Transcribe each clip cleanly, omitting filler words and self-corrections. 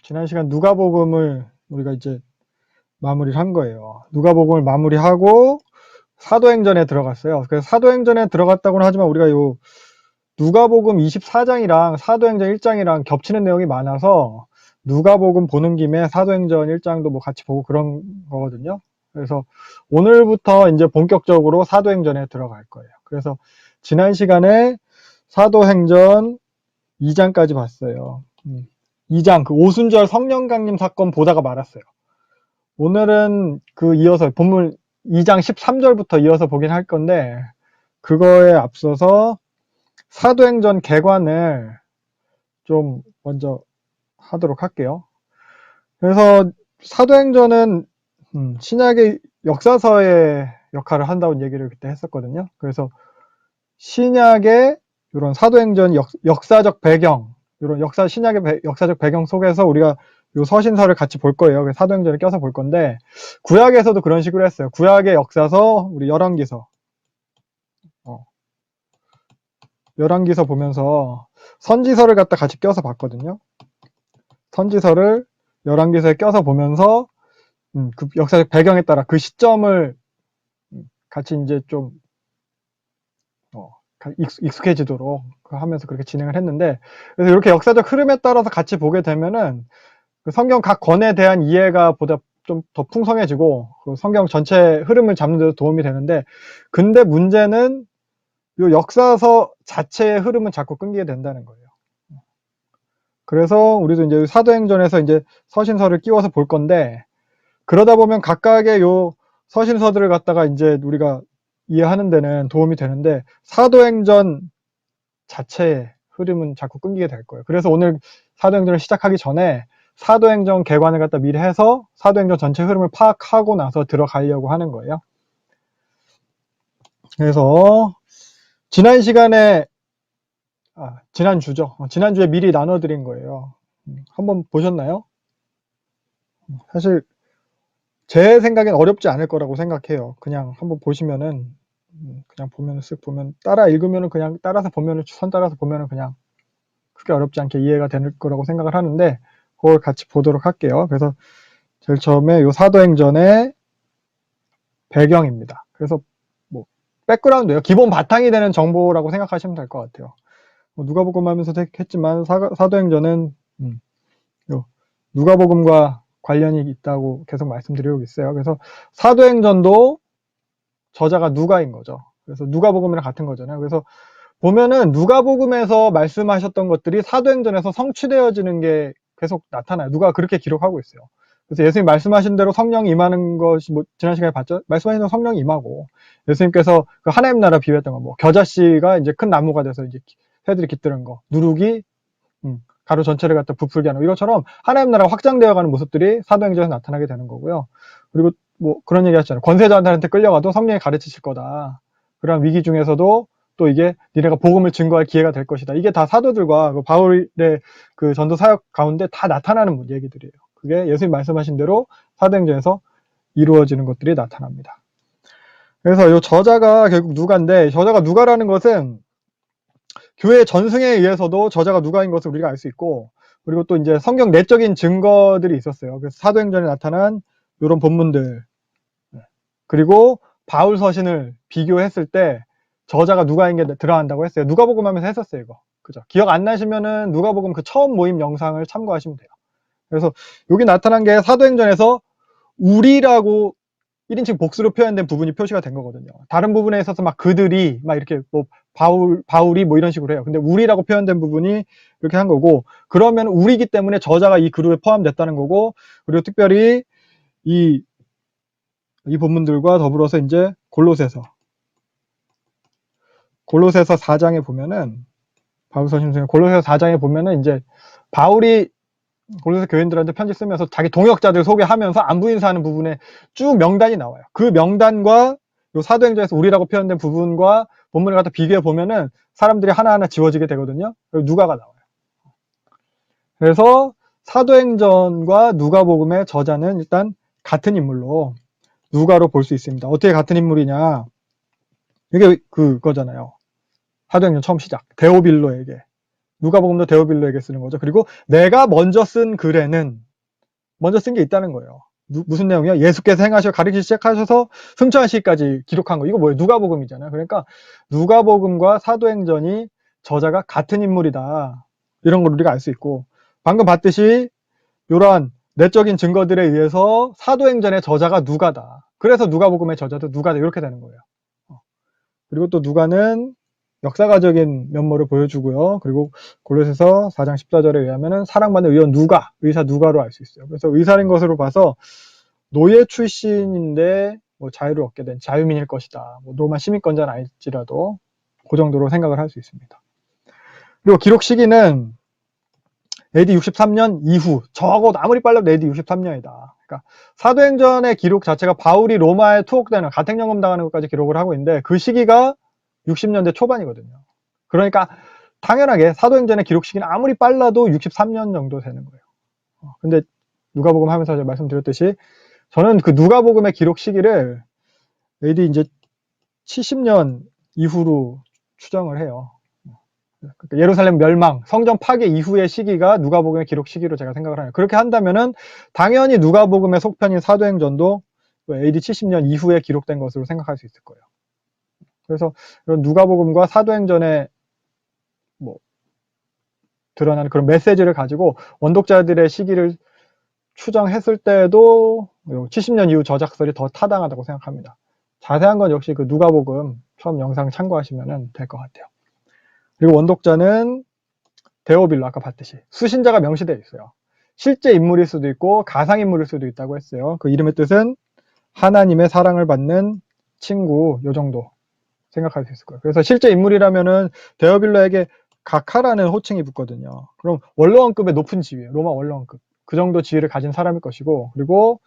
지난 시간 누가복음을 우리가 이제 마무리를 한 거예요. 누가복음을 마무리하고 사도행전에 들어갔어요. 그래서 사도행전에 들어갔다고는 하지만 우리가 요 누가복음 24장이랑 사도행전 1장이랑 겹치는 내용이 많아서 누가복음 보는 김에 사도행전 1장도 뭐 같이 보고 그런 거거든요. 그래서 오늘부터 이제 본격적으로 사도행전에 들어갈 거예요. 그래서 지난 시간에 사도행전 2장까지 봤어요. 2장 그 오순절 성령 강림 사건 보다가 말았어요. 오늘은 그 이어서 본문 2장 13절부터 이어서 보긴 할 건데 그거에 앞서서 사도행전 개관을 좀 먼저 하도록 할게요. 그래서 사도행전은 신약의 역사서의 역할을 한다고 얘기를 그때 했었거든요. 그래서 신약의 이런 사도행전 역사적 배경, 이런 신약의 역사적 배경 속에서 우리가 요 서신서를 같이 볼 거예요. 사도행전을 껴서 볼 건데 구약에서도 그런 식으로 했어요. 구약의 역사서, 우리 열왕기서, 열왕기서 보면서 선지서를 갖다 같이 껴서 봤거든요. 선지서를 열왕기서에 껴서 보면서 그 역사적 배경에 따라 그 시점을 같이 이제 좀 익숙해지도록 하면서 그렇게 진행을 했는데, 그래서 이렇게 역사적 흐름에 따라서 같이 보게 되면은 그 성경 각 권에 대한 이해가 보다 좀 더 풍성해지고 그 성경 전체 흐름을 잡는 데도 도움이 되는데, 근데 문제는 이 역사서 자체의 흐름은 자꾸 끊기게 된다는 거예요. 그래서 우리도 이제 사도행전에서 이제 서신서를 끼워서 볼 건데, 그러다 보면 각각의 요 서신서들을 갖다가 이제 우리가 이해하는 데는 도움이 되는데 사도행전 자체의 흐름은 자꾸 끊기게 될 거예요. 그래서 오늘 사도행전을 시작하기 전에 사도행전 개관을 갖다 미리 해서 사도행전 전체 흐름을 파악하고 나서 들어가려고 하는 거예요. 그래서 지난 시간에 지난주죠. 지난주에 미리 나눠드린 거예요. 한번 보셨나요? 사실 제 생각엔 어렵지 않을 거라고 생각해요. 그냥 한번 보시면은 그냥 보면은 쓱 보면 따라 읽으면은 그냥 따라서 보면은 선 따라서 보면은 그냥 크게 어렵지 않게 이해가 될 거라고 생각을 하는데 그걸 같이 보도록 할게요. 그래서 제일 처음에 요 사도행전의 배경입니다. 그래서 뭐 백그라운드예요. 기본 바탕이 되는 정보라고 생각하시면 될 것 같아요. 누가복음 하면서도 했지만 사도행전은 요 누가복음과 관련이 있다고 계속 말씀드리고 있어요. 그래서 사도행전도 저자가 누가인 거죠. 그래서 누가복음이랑 같은 거잖아요. 그래서 보면은 누가복음에서 말씀하셨던 것들이 사도행전에서 성취되어지는 게 계속 나타나요. 누가 그렇게 기록하고 있어요. 그래서 예수님 말씀하신 대로 성령이 임하는 것이 뭐 지난 시간에 봤죠. 말씀하신 대로 성령이 임하고 예수님께서 그 하나님 나라 비유했던 거, 뭐 겨자씨가 이제 큰 나무가 돼서 이제 새들이 깃드는 거, 누룩이 가루 전체를 갖다 부풀게 하는 거, 이것처럼 하나님 나라가 확장되어가는 모습들이 사도행전에서 나타나게 되는 거고요. 그리고 뭐 그런 얘기 하셨잖아요. 권세자들한테 끌려가도 성령이 가르치실 거다. 그런 위기 중에서도 또 이게 니네가 복음을 증거할 기회가 될 것이다. 이게 다 사도들과 그 바울의 그 전도 사역 가운데 다 나타나는 얘기들이에요. 그게 예수님 말씀하신 대로 사도행전에서 이루어지는 것들이 나타납니다. 그래서 이 저자가 결국 누가인데, 저자가 누가라는 것은 교회 전승에 의해서도 저자가 누가인 것을 우리가 알 수 있고, 그리고 또 이제 성경 내적인 증거들이 있었어요. 그래서 사도행전에 나타난 이런 본문들, 그리고 바울 서신을 비교했을 때 저자가 누가인 게 들어간다고 했어요. 누가복음 하면서 했었어요, 이거. 그죠? 기억 안 나시면은 누가복음 그 처음 모임 영상을 참고하시면 돼요. 그래서 여기 나타난 게 사도행전에서 우리라고 1인칭 복수로 표현된 부분이 표시가 된 거거든요. 다른 부분에 있어서 막 그들이 막 이렇게 뭐 바울이 뭐 이런 식으로 해요. 근데 우리라고 표현된 부분이 이렇게 한 거고, 그러면 우리기 때문에 저자가 이 그룹에 포함됐다는 거고, 그리고 특별히 이 본문들과 더불어서 이제 골로새서 4장에 보면은 바울서신 중에 골로새서 4장에 보면은 이제 바울이 골로새 교인들한테 편지 쓰면서 자기 동역자들 소개하면서 안부 인사하는 부분에 쭉 명단이 나와요. 그 명단과 요 사도행전에서 우리라고 표현된 부분과 본문을 갖다 비교해 보면은 사람들이 하나하나 지워지게 되거든요. 누가가 나와요. 그래서 사도행전과 누가복음의 저자는 일단 같은 인물로 누가로 볼 수 있습니다. 어떻게 같은 인물이냐? 이게 그거잖아요. 사도행전 처음 시작. 데오빌로에게 누가복음도 데오빌로에게 쓰는 거죠. 그리고 내가 먼저 쓴 글에는 먼저 쓴 게 있다는 거예요. 무슨 내용이요? 예수께서 행하셔 가르치기 시작하셔서 승천하시기까지 기록한 거. 이거 뭐예요? 누가복음이잖아요. 그러니까 누가복음과 사도행전이 저자가 같은 인물이다. 이런 걸 우리가 알 수 있고, 방금 봤듯이 이러한 내적인 증거들에 의해서 사도행전의 저자가 누가다. 그래서 누가복음의 저자도 누가다. 이렇게 되는 거예요. 그리고 또 누가는 역사가적인 면모를 보여주고요. 그리고 골로새서 4장 14절에 의하면 사랑받는 의원 누가, 의사 누가로 알 수 있어요. 그래서 의사인 것으로 봐서 노예 출신인데 뭐 자유를 얻게 된 자유민일 것이다. 뭐 로마 시민권자는 아닐지라도 그 정도로 생각을 할 수 있습니다. 그리고 기록 시기는 AD 63년 이후, 적어도 아무리 빨라도 AD 63년이다. 그러니까 사도행전의 기록 자체가 바울이 로마에 투옥되는 가택연금 당하는 것까지 기록을 하고 있는데 그 시기가 60년대 초반이거든요. 그러니까 당연하게 사도행전의 기록 시기는 아무리 빨라도 63년 정도 되는 거예요. 근데 누가복음 하면서 제가 말씀드렸듯이 저는 그 누가복음의 기록 시기를 AD 이제 70년 이후로 추정을 해요. 그러니까 예루살렘 멸망, 성전 파괴 이후의 시기가 누가복음의 기록 시기로 제가 생각을 해요. 그렇게 한다면은 당연히 누가복음의 속편인 사도행전도 AD 70년 이후에 기록된 것으로 생각할 수 있을 거예요. 그래서 이런 누가복음과 사도행전의 뭐 드러나는 그런 메시지를 가지고 원독자들의 시기를 추정했을 때도 70년 이후 저작설이 더 타당하다고 생각합니다. 자세한 건 역시 그 누가복음 처음 영상 참고하시면 될 것 같아요. 그리고 원독자는 데오빌로 아까 봤듯이 수신자가 명시되어 있어요. 실제 인물일 수도 있고 가상인물일 수도 있다고 했어요. 그 이름의 뜻은 하나님의 사랑을 받는 친구, 요 정도 생각할 수 있을 거예요. 그래서 실제 인물이라면은 데오빌로에게 각하라는 호칭이 붙거든요. 그럼 원로원급의 높은 지위예요. 로마 원로원급. 그 정도 지위를 가진 사람일 것이고, 그리고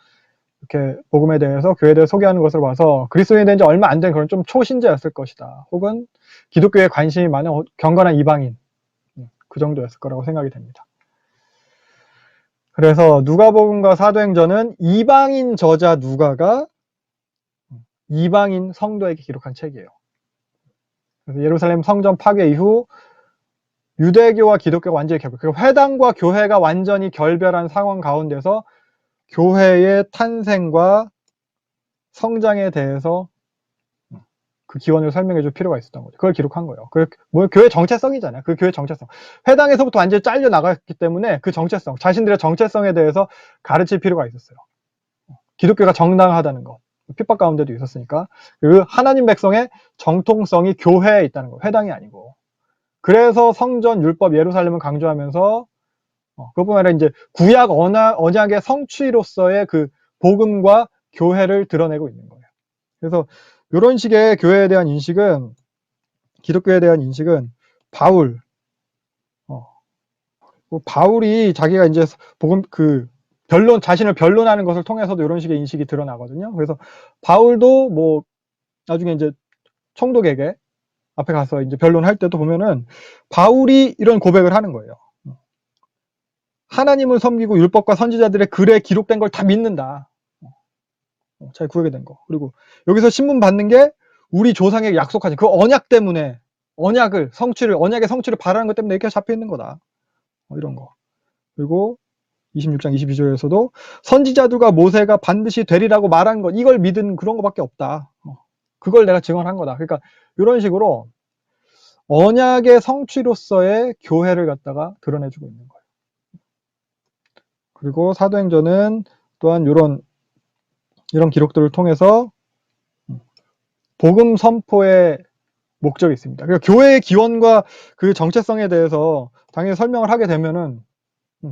이렇게 복음에 대해서 교회에 대해 소개하는 것을 봐서 그리스도인이 된 지 얼마 안 된 그런 좀 초신자였을 것이다. 혹은 기독교에 관심이 많은 경건한 이방인, 그 정도였을 거라고 생각이 됩니다. 그래서 누가복음과 사도행전은 이방인 저자 누가가 이방인 성도에게 기록한 책이에요. 그래서 예루살렘 성전 파괴 이후 유대교와 기독교가 완전히 결별, 그리고 회당과 교회가 완전히 결별한 상황 가운데서 교회의 탄생과 성장에 대해서 그 기원을 설명해 줄 필요가 있었던 거죠. 그걸 기록한 거예요. 뭐 교회 정체성이잖아요. 그 교회 정체성. 회당에서부터 완전히 잘려 나갔기 때문에 그 정체성, 자신들의 정체성에 대해서 가르칠 필요가 있었어요. 기독교가 정당하다는 것. 핍박 가운데도 있었으니까. 그 하나님 백성의 정통성이 교회에 있다는 거. 회당이 아니고. 그래서 성전, 율법, 예루살렘을 강조하면서 그뿐만 아니라 이제 구약 언약의 성취로서의 그 복음과 교회를 드러내고 있는 거예요. 그래서 이런 식의 교회에 대한 인식은, 기독교에 대한 인식은 바울이 자기가 이제 복음 자신을 변론하는 것을 통해서도 이런 식의 인식이 드러나거든요. 그래서 바울도 뭐 나중에 이제 총독에게 앞에 가서 이제 변론할 때도 보면은 바울이 이런 고백을 하는 거예요. 하나님을 섬기고 율법과 선지자들의 글에 기록된 걸 다 믿는다. 잘 구하게 된 거. 그리고 여기서 신문 받는 게 우리 조상에게 약속하신 그 언약 때문에 언약의 성취를 바라는 것 때문에 이렇게 잡혀 있는 거다. 이런 거. 그리고 26장 22절에서도 선지자들과 모세가 반드시 되리라고 말한 것, 이걸 믿은 그런 거밖에 없다. 그걸 내가 증언한 거다. 그러니까 이런 식으로 언약의 성취로서의 교회를 갖다가 드러내주고 있는 거예요. 그리고 사도행전은 또한 이런 기록들을 통해서 복음 선포의 목적이 있습니다. 그러니까 교회의 기원과 그 정체성에 대해서 당연히 설명을 하게 되면은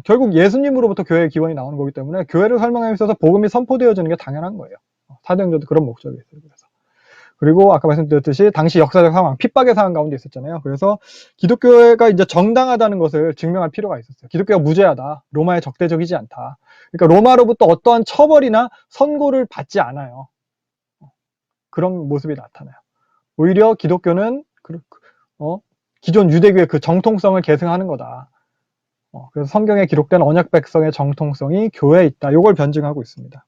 결국 예수님으로부터 교회의 기원이 나오는 거기 때문에 교회를 설명함에 있어서 복음이 선포되어지는 게 당연한 거예요. 사도행전도 그런 목적이 있어요. 그리고 아까 말씀드렸듯이 당시 역사적 상황, 핍박의 상황 가운데 있었잖아요. 그래서 기독교가 이제 정당하다는 것을 증명할 필요가 있었어요. 기독교가 무죄하다. 로마에 적대적이지 않다. 그러니까 로마로부터 어떠한 처벌이나 선고를 받지 않아요. 그런 모습이 나타나요. 오히려 기독교는 기존 유대교의 그 정통성을 계승하는 거다. 그래서 성경에 기록된 언약 백성의 정통성이 교회에 있다. 이걸 변증하고 있습니다.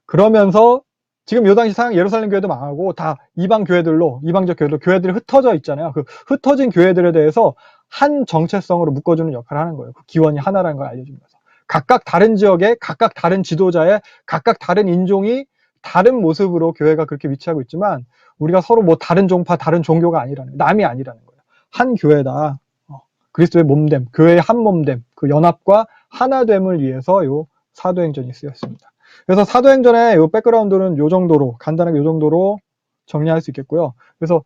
그러면서 지금 요 당시 상황 예루살렘 교회도 망하고 다 이방적 교회들로 교회들이 흩어져 있잖아요. 그 흩어진 교회들에 대해서 한 정체성으로 묶어주는 역할을 하는 거예요. 그 기원이 하나라는 걸 알려주면서. 각각 다른 지역에 각각 다른 지도자에 각각 다른 인종이 다른 모습으로 교회가 그렇게 위치하고 있지만 우리가 서로 뭐 다른 종파, 다른 종교가 아니라는 거예요. 남이 아니라는 거예요. 한 교회다. 그리스도의 몸됨, 교회의 한 몸됨, 그 연합과 하나됨을 위해서 요 사도행전이 쓰였습니다. 그래서 사도행전의 요 백그라운드는 요 정도로, 간단하게 요 정도로 정리할 수 있겠고요. 그래서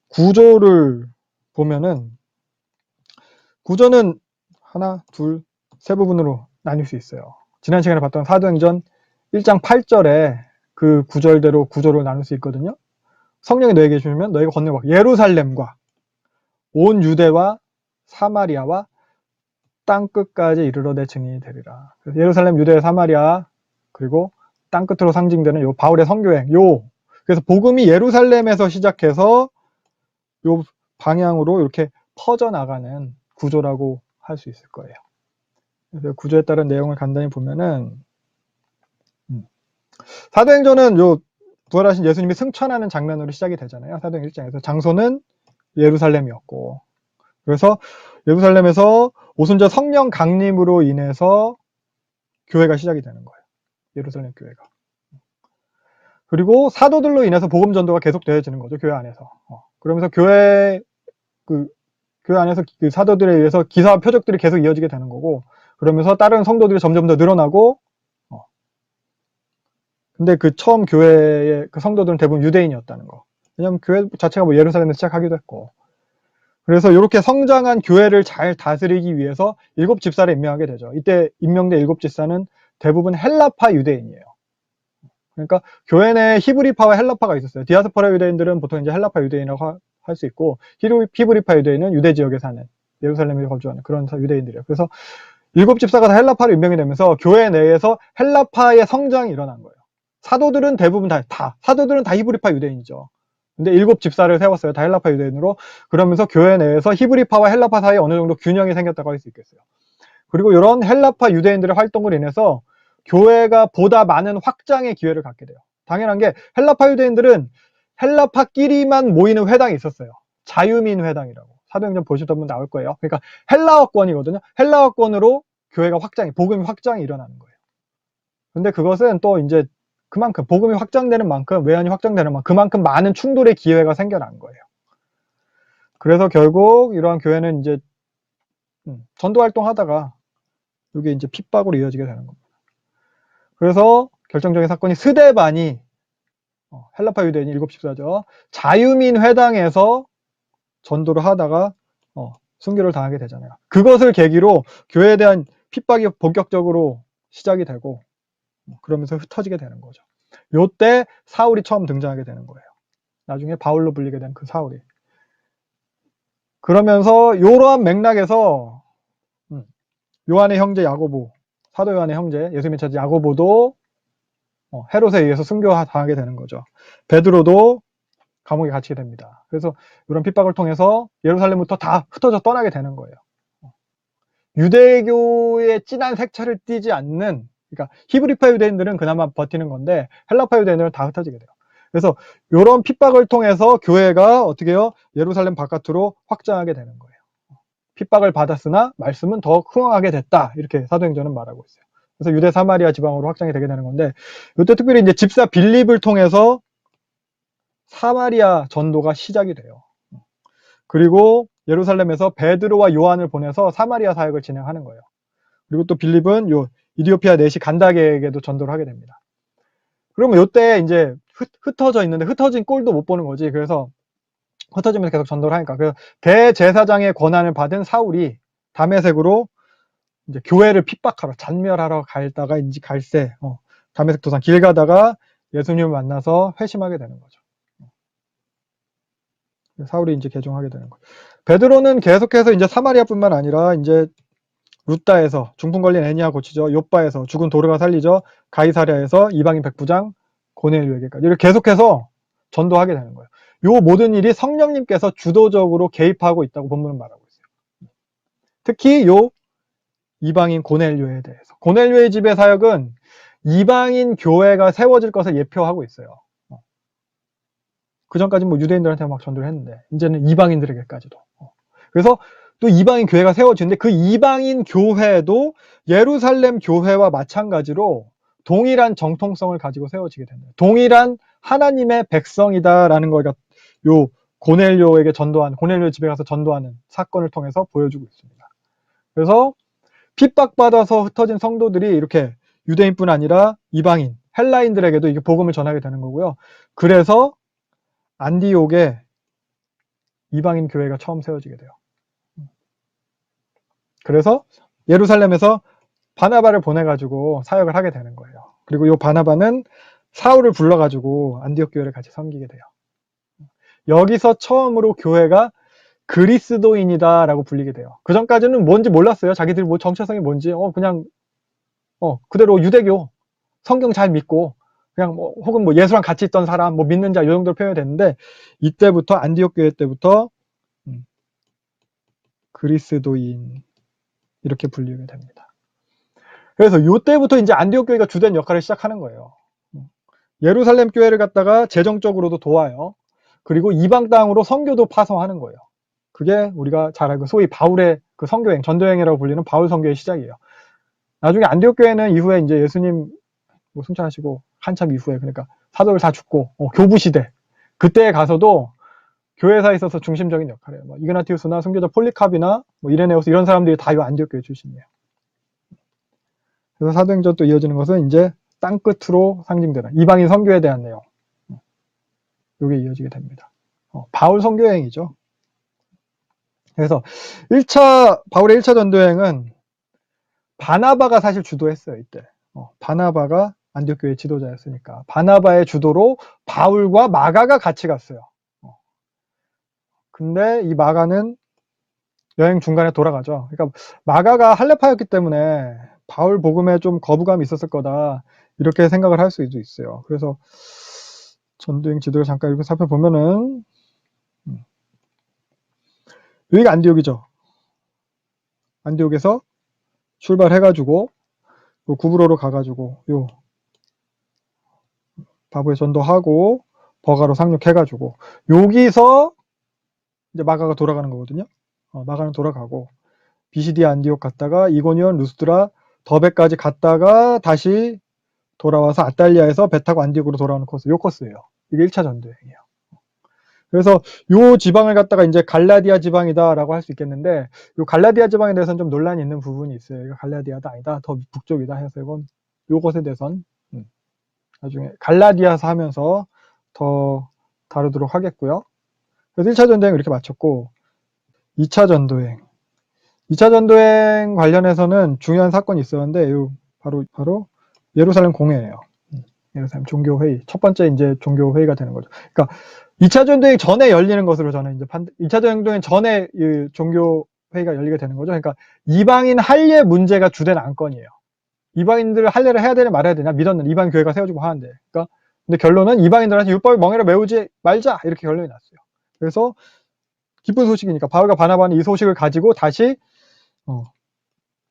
구조를 보면은, 구조는 하나, 둘, 세 부분으로 나뉠 수 있어요. 지난 시간에 봤던 사도행전 1장 8절에 그 구절대로 구조를 나눌 수 있거든요. 성령이 너에게 주시면 너희가 건너가 예루살렘과 온 유대와 사마리아와 땅끝까지 이르러 내 증인이 되리라. 그래서 예루살렘, 유대, 사마리아 그리고 땅끝으로 상징되는 요 바울의 선교행, 그래서 복음이 예루살렘에서 시작해서 요 방향으로 이렇게 퍼져나가는 구조라고 할 수 있을 거예요. 그래서 구조에 따른 내용을 간단히 보면은 사도행전은 요 부활하신 예수님이 승천하는 장면으로 시작이 되잖아요. 사도행 1장에서 장소는 예루살렘이었고, 그래서 예루살렘에서 오순절 성령 강림으로 인해서 교회가 시작이 되는 거예요. 예루살렘 교회가. 그리고 사도들로 인해서 복음 전도가 계속 되어지는 거죠. 교회 안에서. 그러면서 교회 안에서 그 사도들에 의해서 기사와 표적들이 계속 이어지게 되는 거고, 그러면서 다른 성도들이 점점 더 늘어나고, 근데 그 처음 교회의 그 성도들은 대부분 유대인이었다는 거. 왜냐면 교회 자체가 뭐 예루살렘에서 시작하기도 했고. 그래서 이렇게 성장한 교회를 잘 다스리기 위해서 7 집사를 임명하게 되죠. 이때 임명된 7 집사는 대부분 헬라파 유대인이에요. 그러니까 교회 내에 히브리파와 헬라파가 있었어요. 디아스포라 유대인들은 보통 이제 헬라파 유대인이라고 할 수 있고, 히브리파 유대인은 유대 지역에 사는, 예루살렘에 거주하는 그런 유대인들이에요. 그래서 7 집사가 다 헬라파로 임명이 되면서 교회 내에서 헬라파의 성장이 일어난 거예요. 사도들은 대부분 사도들은 다 히브리파 유대인이죠. 근데 7 집사를 세웠어요. 다 헬라파 유대인으로. 그러면서 교회 내에서 히브리파와 헬라파 사이에 어느 정도 균형이 생겼다고 할 수 있겠어요. 그리고 이런 헬라파 유대인들의 활동으로 인해서 교회가 보다 많은 확장의 기회를 갖게 돼요. 당연한 게 헬라파 유대인들은 헬라파끼리만 모이는 회당이 있었어요. 자유민 회당이라고. 사도행전 보시다 보면 나올 거예요. 그러니까 헬라어권이거든요. 헬라어권으로 교회가 복음이 확장이 일어나는 거예요. 근데 그것은 또 이제 그만큼 복음이 확장되는 만큼, 외환이 확장되는 만큼 그만큼 많은 충돌의 기회가 생겨난 거예요. 그래서 결국 이러한 교회는 이제 전도 활동하다가 이게 이제 핍박으로 이어지게 되는 겁니다. 그래서 결정적인 사건이 스데반이 헬라파 유대인이 7 집사죠. 자유민 회당에서 전도를 하다가 순교를 당하게 되잖아요. 그것을 계기로 교회에 대한 핍박이 본격적으로 시작이 되고 그러면서 흩어지게 되는 거죠. 요때 사울이 처음 등장하게 되는 거예요. 나중에 바울로 불리게 된 그 사울이. 그러면서 이러한 맥락에서 요한의 형제 야고보, 사도 요한의 형제, 예수님의 처제 야고보도 헤롯에 의해서 순교당하게 되는 거죠. 베드로도 감옥에 갇히게 됩니다. 그래서 이런 핍박을 통해서 예루살렘부터 다 흩어져 떠나게 되는 거예요. 유대교의 진한 색채를 띠지 않는, 그러니까 히브리파 유대인들은 그나마 버티는 건데 헬라파 유대인들은 다 흩어지게 돼요. 그래서 이런 핍박을 통해서 교회가 어떻게 해요? 예루살렘 바깥으로 확장하게 되는 거예요. 핍박을 받았으나 말씀은 더 흥황하게 됐다. 이렇게 사도행전은 말하고 있어요. 그래서 유대 사마리아 지방으로 확장이 되게 되는 건데, 이때 특별히 이제 집사 빌립을 통해서 사마리아 전도가 시작이 돼요. 그리고 예루살렘에서 베드로와 요한을 보내서 사마리아 사역을 진행하는 거예요. 그리고 또 빌립은 요 이디오피아 내시 간다게에게도 전도를 하게 됩니다. 그러면 요때 이제 흩어져 있는데 흩어진 꼴도 못 보는 거지. 그래서 흩어지면서 계속 전도를 하니까. 그래서 대제사장의 권한을 받은 사울이 다메섹으로 이제 교회를 핍박하러, 잔멸하러 가다가 이제 갈새, 다메섹 도상 길 가다가 예수님을 만나서 회심하게 되는 거죠. 사울이 이제 개종하게 되는 거예요. 베드로는 계속해서 이제 사마리아뿐만 아니라 이제 루따에서 중풍 걸린 애니아 고치죠. 요빠에서 죽은 도르가 살리죠. 가이사랴에서 이방인 백부장 고넬료에게까지 이렇게 계속해서 전도하게 되는 거예요. 요 모든 일이 성령님께서 주도적으로 개입하고 있다고 본문은 말하고 있어요. 특히 요 이방인 고넬료에 대해서. 고넬료의 집의 사역은 이방인 교회가 세워질 것을 예표하고 있어요. 그 전까지 뭐 유대인들한테 막 전도를 했는데 이제는 이방인들에게까지도. 그래서 또 이방인 교회가 세워지는데 그 이방인 교회도 예루살렘 교회와 마찬가지로 동일한 정통성을 가지고 세워지게 됩니다. 동일한 하나님의 백성이다라는 걸 요 고넬료에게 고넬료 집에 가서 전도하는 사건을 통해서 보여주고 있습니다. 그래서 핍박받아서 흩어진 성도들이 이렇게 유대인뿐 아니라 이방인, 헬라인들에게도 이게 복음을 전하게 되는 거고요. 그래서 안디옥에 이방인 교회가 처음 세워지게 돼요. 그래서 예루살렘에서 바나바를 보내가지고 사역을 하게 되는 거예요. 그리고 이 바나바는 사울을 불러가지고 안디옥 교회를 같이 섬기게 돼요. 여기서 처음으로 교회가 그리스도인이다라고 불리게 돼요. 그 전까지는 뭔지 몰랐어요. 자기들이 뭐 정체성이 뭔지 그냥 그대로 유대교 성경 잘 믿고 그냥 뭐 혹은 뭐 예수랑 같이 있던 사람 뭐 믿는 자 이 정도로 표현이 됐는데 이때부터 안디옥 교회 때부터 그리스도인 이렇게 불리게 됩니다. 그래서 이때부터 이제 안디옥 교회가 주된 역할을 시작하는 거예요. 예루살렘 교회를 갖다가 재정적으로도 도와요. 그리고 이방 땅으로 선교도 파송하는 거예요. 그게 우리가 잘 알고 소위 바울의 그 선교행, 전도행이라고 불리는 바울 선교의 시작이에요. 나중에 안디옥 교회는 이후에 이제 예수님 뭐 승천하시고 한참 이후에 그러니까 사도들 다 죽고 교부 시대 그때에 가서도 교회사에 있어서 중심적인 역할이에요. 뭐 이그나티우스나 순교자 폴리캅이나 뭐 이레네우스 이런 사람들이 다 이 안디옥 교회 출신이에요. 그래서 사도행전 또 이어지는 것은 이제 땅끝으로 상징되는 이방인 선교에 대한 내용. 이게 이어지게 됩니다. 바울 선교행이죠. 그래서 바울의 1차 전도행은 바나바가 사실 주도했어요, 이때. 바나바가 안디옥 교회 지도자였으니까. 바나바의 주도로 바울과 마가가 같이 갔어요. 근데 이 마가는 여행 중간에 돌아가죠. 그러니까 마가가 할례파였기 때문에 바울 복음에 좀 거부감이 있었을 거다. 이렇게 생각을 할 수도 있어요. 그래서 전도행 지도를 잠깐 이렇게 살펴보면은 여기가 안디옥이죠. 안디옥에서 출발해가지고 구브로로 가가지고 요 바브에 전도하고 버가로 상륙해가지고 여기서 이제 마가가 돌아가는 거거든요. 마가는 돌아가고 비시디아 안디옥 갔다가 이고니온, 루스드라, 더베까지 갔다가 다시 돌아와서 아탈리아에서 배 타고 안디옥으로 돌아오는 코스, 요 코스예요. 이게 1차 전도행이에요. 그래서 요 지방을 갖다가 이제 갈라디아 지방이다라고 할 수 있겠는데 요 갈라디아 지방에 대해서는 좀 논란이 있는 부분이 있어요. 이거 갈라디아도 아니다, 더 북쪽이다 해서 이건 요것에 대해서는 나중에 갈라디아서 하면서 더 다루도록 하겠고요. 그래서 1차 전도행 이렇게 마쳤고 2차 전도행 2차 전도행 관련해서는 중요한 사건이 있었는데 바로 예루살렘 공회예요. 예루살렘 종교회의. 첫 번째 이제 종교회의가 되는 거죠. 그러니까 2차 전도행 전에 열리는 것으로 저는 이제 2차 전도행 전에 이 종교회의가 열리게 되는 거죠. 그러니까 이방인 할례 문제가 주된 안건이에요. 이방인들 할례를 해야 되냐 말아야 되냐 믿었는데 이방인 교회가 세워지고 하는데. 그러니까 근데 결론은 이방인들한테 율법의 멍에를 메우지 말자 이렇게 결론이 났어요. 그래서 기쁜 소식이니까 바울과 바나바는 이 소식을 가지고 다시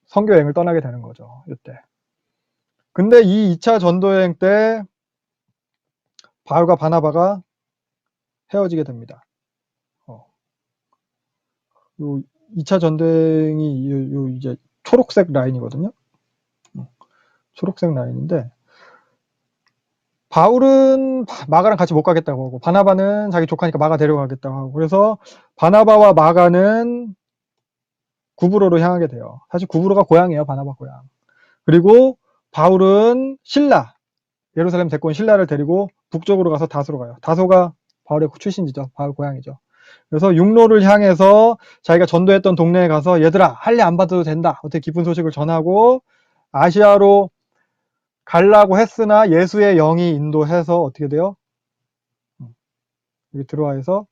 선교 여행을 떠나게 되는 거죠. 이때. 근데 이 2차 전도여행 때 바울과 바나바가 헤어지게 됩니다. 요 2차 전도여행이 이제 초록색 라인이거든요. 초록색 라인인데 바울은 마가랑 같이 못 가겠다고 하고 바나바는 자기 조카니까 마가 데려가겠다고 하고 그래서 바나바와 마가는 구브로로 향하게 돼요. 사실 구브로가 고향이에요. 바나바 고향. 그리고 바울은 신라, 예루살렘 데리고 온 신라를 데리고 북쪽으로 가서 다소로 가요. 다소가 바울의 출신지죠. 바울 고향이죠. 그래서 육로를 향해서 자기가 전도했던 동네에 가서 얘들아 할례 안 받아도 된다. 어떻게 기쁜 소식을 전하고 아시아로 가려고 했으나 예수의 영이 인도해서 어떻게 돼요? 여기 들어와서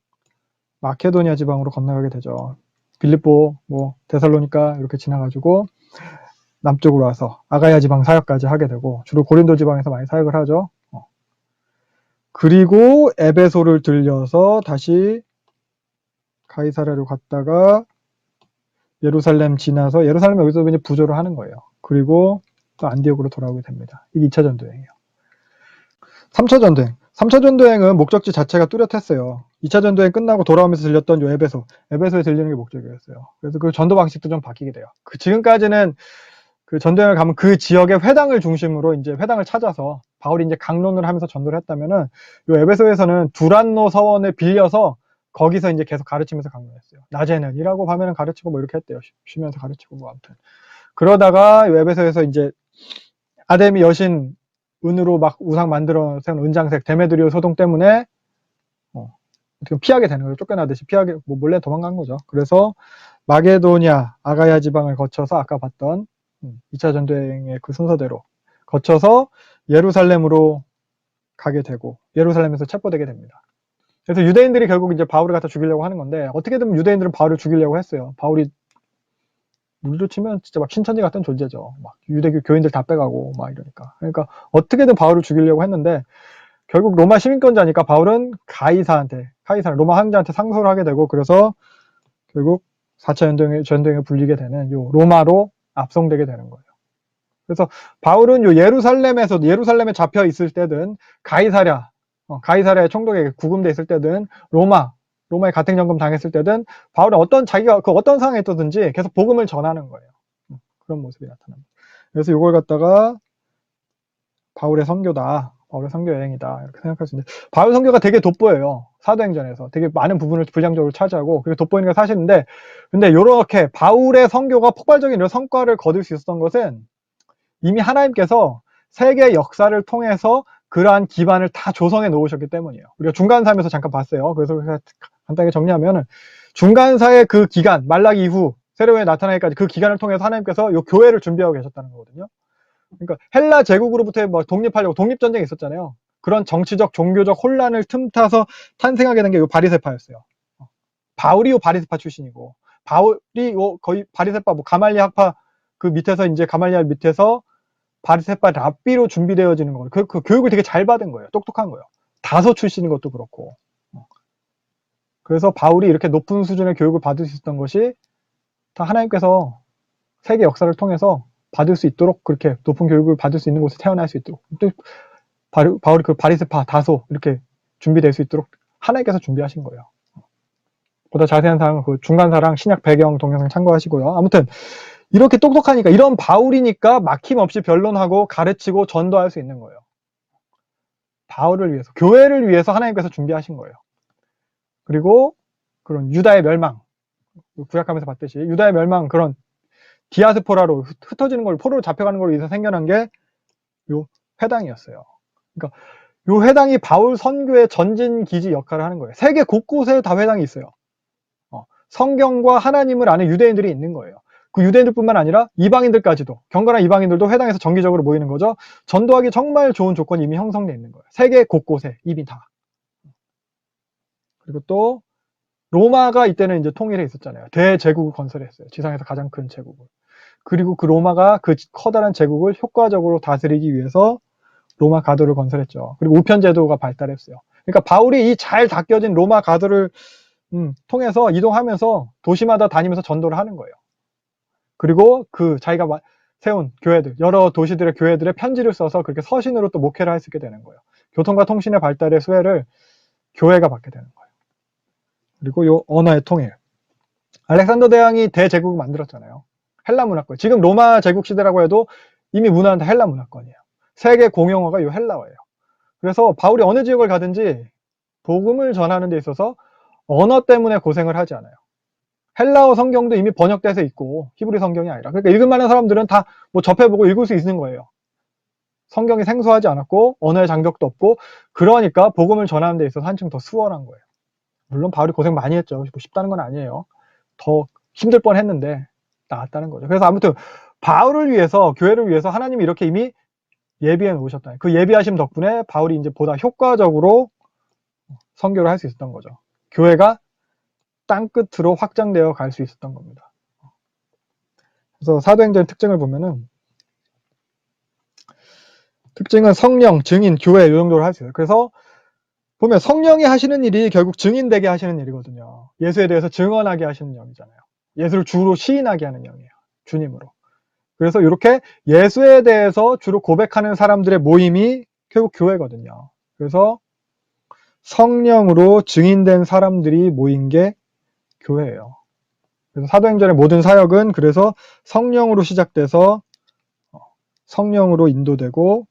마케도니아 지방으로 건너가게 되죠. 빌립보, 데살로니가 이렇게 지나가지고 남쪽으로 와서 아가야 지방 사역까지 하게 되고 주로 고린도 지방에서 많이 사역을 하죠. 그리고 에베소를 들려서 다시 가이사랴로 갔다가 예루살렘 지나서 예루살렘에 여기서 이제 부조를 하는 거예요. 그리고 또 안디옥으로 돌아오게 됩니다. 이게 2차 전도행이에요. 3차 전도행. 3차 전도행은 목적지 자체가 뚜렷했어요. 2차 전도여행 끝나고 돌아오면서 들렸던 요 에베소에 들리는 게 목적이었어요. 그래서 그 전도 방식도 좀 바뀌게 돼요. 지금까지는 그 전도여행을 가면 그 지역의 회당을 중심으로 이제 회당을 찾아서 바울이 이제 강론을 하면서 전도를 했다면은 요 에베소에서는 두란노 서원을 빌려서 거기서 이제 계속 가르치면서 강론했어요. 낮에는 일하고 밤에는 가르치고 뭐 이렇게 했대요. 쉬면서 가르치고 뭐 아무튼. 그러다가 요 에베소에서 이제 아데미 여신 은으로 막 우상 만들어 세운 은장색 데메드리오 소동 때문에 어떻게 피하게 되는 거예요. 쫓겨나듯이 피하게 뭐 몰래 도망간 거죠. 그래서 마게도니아, 아가야 지방을 거쳐서 아까 봤던 2차 전도여행의 그 순서대로 거쳐서 예루살렘으로 가게 되고 예루살렘에서 체포되게 됩니다. 그래서 유대인들이 결국 이제 바울을 갖다 죽이려고 하는 건데 어떻게든 유대인들은 바울을 죽이려고 했어요. 바울이 물로 치면 진짜 막 신천지 같은 존재죠. 막 유대교 교인들 다 빼가고 막 이러니까. 그러니까 어떻게든 바울을 죽이려고 했는데 결국 로마 시민권자니까 바울은 카이사 로마 황제한테 상소를 하게 되고 그래서 결국 4차 전도행에 불리게 되는 요 로마로 압송되게 되는 거예요. 그래서 바울은 요 예루살렘에 잡혀 있을 때든 가이사랴의 총독에게 구금돼 있을 때든 로마의 가택연금 당했을 때든 바울은 자기가 그 어떤 상황에 있든지 계속 복음을 전하는 거예요. 그런 모습이 나타납니다. 그래서 이걸 갖다가 바울의 선교다. 바울의 선교 여행이다. 이렇게 생각할 수 있는데 바울 선교가 되게 돋보여요. 사도행전에서 되게 많은 부분을 분량적으로 차지하고 그게 돋보이는 게 사실인데 근데 이렇게 바울의 선교가 폭발적인 이런 성과를 거둘 수 있었던 것은 이미 하나님께서 세계 역사를 통해서 그러한 기반을 다 조성해 놓으셨기 때문이에요. 우리가 중간사에서 잠깐 봤어요. 그래서 간단하게 정리하면 중간사의 그 기간, 말라기 이후 세례요한이 나타나기까지 그 기간을 통해서 하나님께서 이 교회를 준비하고 계셨다는 거거든요. 그러니까 헬라 제국으로부터 뭐 독립하려고 독립전쟁이 있었잖아요. 그런 정치적, 종교적 혼란을 틈타서 탄생하게 된 게 이 바리새파였어요. 바울이 이 바리새파 출신이고 바울이 거의 바리새파 뭐 가말리아 학파 그 밑에서 이제 가말리아 밑에서 바리새파 랍비로 준비되어지는 거예요. 그 교육을 되게 잘 받은 거예요. 똑똑한 거예요. 다소 출신인 것도 그렇고. 그래서 바울이 이렇게 높은 수준의 교육을 받을 수 있었던 것이 다 하나님께서 세계 역사를 통해서 받을 수 있도록 그렇게 높은 교육을 받을 수 있는 곳에 태어날 수 있도록 또 바울이 그 바리새파 다소 이렇게 준비될 수 있도록 하나님께서 준비하신 거예요. 보다 자세한 사항은 그 중간사랑 신약 배경 동영상 참고하시고요. 아무튼 이렇게 똑똑하니까 이런 바울이니까 막힘없이 변론하고 가르치고 전도할 수 있는 거예요. 바울을 위해서 교회를 위해서 하나님께서 준비하신 거예요. 그리고 그런 유다의 멸망 구약하면서 봤듯이 유다의 멸망 그런 디아스포라로 흩어지는 걸 포로로 잡혀가는 걸로 인해서 생겨난 게 요 회당이었어요. 그러니까 요 회당이 바울 선교의 전진 기지 역할을 하는 거예요. 세계 곳곳에 다 회당이 있어요. 성경과 하나님을 아는 유대인들이 있는 거예요. 그 유대인들뿐만 아니라 이방인들까지도 경건한 이방인들도 회당에서 정기적으로 모이는 거죠. 전도하기 정말 좋은 조건이 이미 형성되어 있는 거예요. 세계 곳곳에 이미 다. 그리고 또 로마가 이때는 이제 통일해 있었잖아요. 대제국을 건설했어요. 지상에서 가장 큰 제국을. 그리고 그 로마가 그 커다란 제국을 효과적으로 다스리기 위해서 로마 가도를 건설했죠. 그리고 우편제도가 발달했어요. 그러니까 바울이 이 잘 닦여진 로마 가도를 통해서 이동하면서 도시마다 다니면서 전도를 하는 거예요. 그리고 그 자기가 세운 교회들, 여러 도시들의 교회들의 편지를 써서 그렇게 서신으로 또 목회를 할 수 있게 되는 거예요. 교통과 통신의 발달의 수혜를 교회가 받게 되는 거예요. 그리고 요 언어의 통일. 알렉산더 대왕이 대제국을 만들었잖아요. 헬라 문화권. 지금 로마 제국 시대라고 해도 이미 문화는 다 헬라 문화권이에요. 세계 공용어가 요 헬라어예요. 그래서 바울이 어느 지역을 가든지 복음을 전하는 데 있어서 언어 때문에 고생을 하지 않아요. 헬라어 성경도 이미 번역돼서 있고 히브리 성경이 아니라 그러니까 읽을 만한 사람들은 다 뭐 접해보고 읽을 수 있는 거예요. 성경이 생소하지 않았고 언어의 장벽도 없고 그러니까 복음을 전하는 데 있어서 한층 더 수월한 거예요. 물론 바울이 고생 많이 했죠. 뭐 쉽다는 건 아니에요. 더 힘들 뻔했는데 나았다는 거죠. 그래서 아무튼 바울을 위해서 교회를 위해서 하나님이 이렇게 이미 예비해 놓으셨다. 그 예비하심 덕분에 바울이 이제 보다 효과적으로 선교를 할 수 있었던 거죠. 교회가 땅끝으로 확장되어 갈 수 있었던 겁니다. 그래서 사도행전 특징을 보면은 특징은 성령, 증인, 교회 이 정도로 할 수 있어요. 그래서 보면 성령이 하시는 일이 결국 증인되게 하시는 일이거든요. 예수에 대해서 증언하게 하시는 영이잖아요. 예수를 주로 시인하게 하는 영이에요. 주님으로. 그래서 이렇게 예수에 대해서 주로 고백하는 사람들의 모임이 결국 교회거든요. 그래서 성령으로 증인된 사람들이 모인 게 교회예요. 그래서 사도행전의 모든 사역은 그래서 성령으로 시작돼서 성령으로 인도되고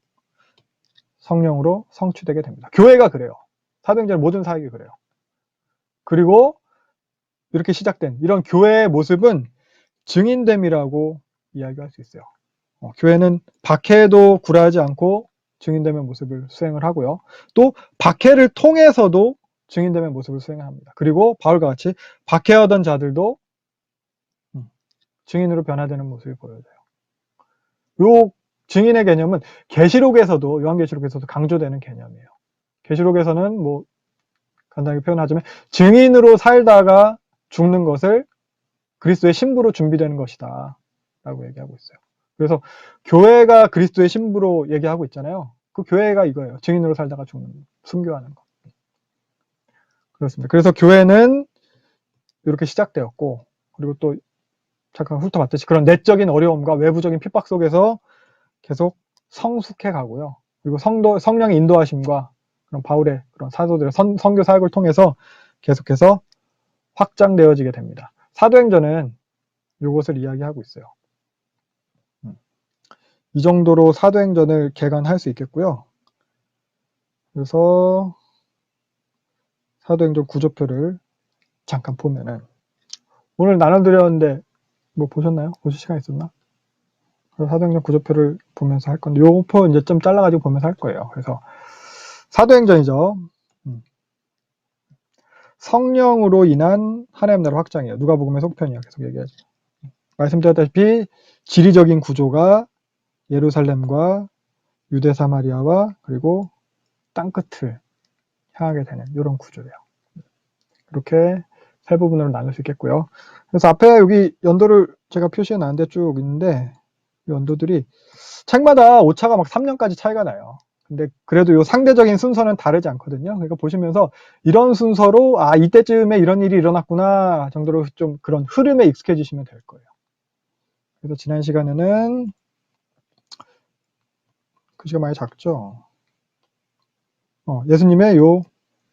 성령으로 성취되게 됩니다. 교회가 그래요. 사도행전의 모든 사역이 그래요. 그리고 이렇게 시작된 이런 교회의 모습은 증인됨이라고 이야기할 수 있어요. 교회는 박해도 굴하지 않고 증인됨의 모습을 수행을 하고요. 또 박해를 통해서도 증인됨의 모습을 수행합니다. 그리고 바울과 같이 박해하던 자들도 증인으로 변화되는 모습이 보여져요. 요 증인의 개념은 계시록에서도 요한계시록에서도 강조되는 개념이에요. 계시록에서는 뭐 간단하게 표현하자면 증인으로 살다가 죽는 것을 그리스도의 신부로 준비되는 것이다 라고 얘기하고 있어요. 그래서 교회가 그리스도의 신부로 얘기하고 있잖아요. 그 교회가 이거예요. 증인으로 살다가 죽는, 순교하는 것. 그렇습니다. 그래서 교회는 이렇게 시작되었고, 그리고 또 잠깐 훑어봤듯이 그런 내적인 어려움과 외부적인 핍박 속에서 계속 성숙해 가고요. 그리고 성령의 인도하심과 그런 바울의 그런 사도들의 선교 사역을 통해서 계속해서 확장되어지게 됩니다. 사도행전은 이것을 이야기하고 있어요. 이 정도로 사도행전을 개관할 수 있겠고요. 그래서 사도행전 구조표를 잠깐 보면은 오늘 나눠드렸는데 뭐 보셨나요? 보실 시간 있었나? 그래서 사도행전 구조표를 보면서 할 건데 요 표 이제 좀 잘라가지고 보면서 할 거예요. 그래서 사도행전이죠. 성령으로 인한 하나님 나라 확장이에요. 누가복음의 속편이야. 계속 얘기하지. 말씀드렸다시피 지리적인 구조가 예루살렘과 유대 사마리아와 그리고 땅끝을 향하게 되는 이런 구조예요. 이렇게 세 부분으로 나눌 수 있겠고요. 그래서 앞에 여기 연도를 제가 표시해 놨는데 쭉 있는데 이 연도들이 책마다 오차가 막 3년까지 차이가 나요. 근데 그래도 요 상대적인 순서는 다르지 않거든요. 그러니까 보시면서 이런 순서로 아 이때쯤에 이런 일이 일어났구나 정도로 좀 그런 흐름에 익숙해지시면 될 거예요. 그래서 지난 시간에는 글씨가 많이 작죠. 예수님의 요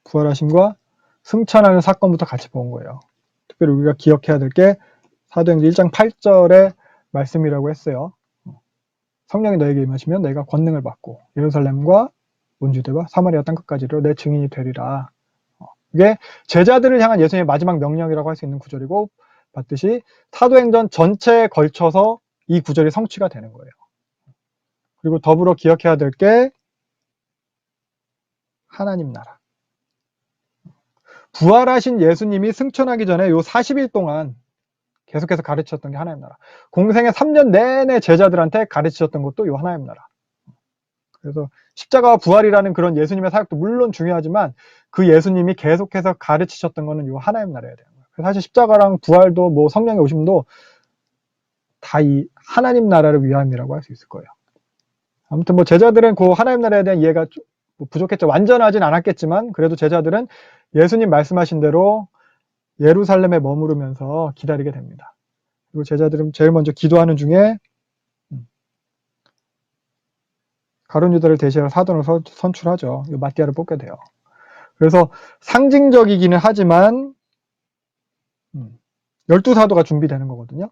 부활하심과 승천하는 사건부터 같이 본 거예요. 특별히 우리가 기억해야 될 게 사도행전 1장 8절의 말씀이라고 했어요. 성령이 너에게 임하시면 너희가 권능을 받고 예루살렘과 온 유대와 사마리아 땅끝까지로 내 증인이 되리라. 이게 제자들을 향한 예수님의 마지막 명령이라고 할 수 있는 구절이고 봤듯이 사도행전 전체에 걸쳐서 이 구절이 성취가 되는 거예요. 그리고 더불어 기억해야 될 게 하나님 나라. 부활하신 예수님이 승천하기 전에 요 40일 동안 계속해서 가르치셨던 게 하나님 나라. 공생의 3년 내내 제자들한테 가르치셨던 것도 요 하나님 나라. 그래서 십자가와 부활이라는 그런 예수님의 사역도 물론 중요하지만 그 예수님이 계속해서 가르치셨던 거는 요 하나님 나라여야 되는 거예요. 사실 십자가랑 부활도 뭐 성령의 오심도 다 이 하나님 나라를 위함이라고 할 수 있을 거예요. 아무튼 뭐 제자들은 그 하나님 나라에 대한 이해가 뭐 부족했죠. 완전하진 않았겠지만 그래도 제자들은 예수님 말씀하신 대로 예루살렘에 머무르면서 기다리게 됩니다. 그리고 제자들은 제일 먼저 기도하는 중에 가룟 유다를 대신할 사돈을 선출하죠. 마띠아를 뽑게 돼요. 그래서 상징적이기는 하지만 12사도가 준비되는 거거든요.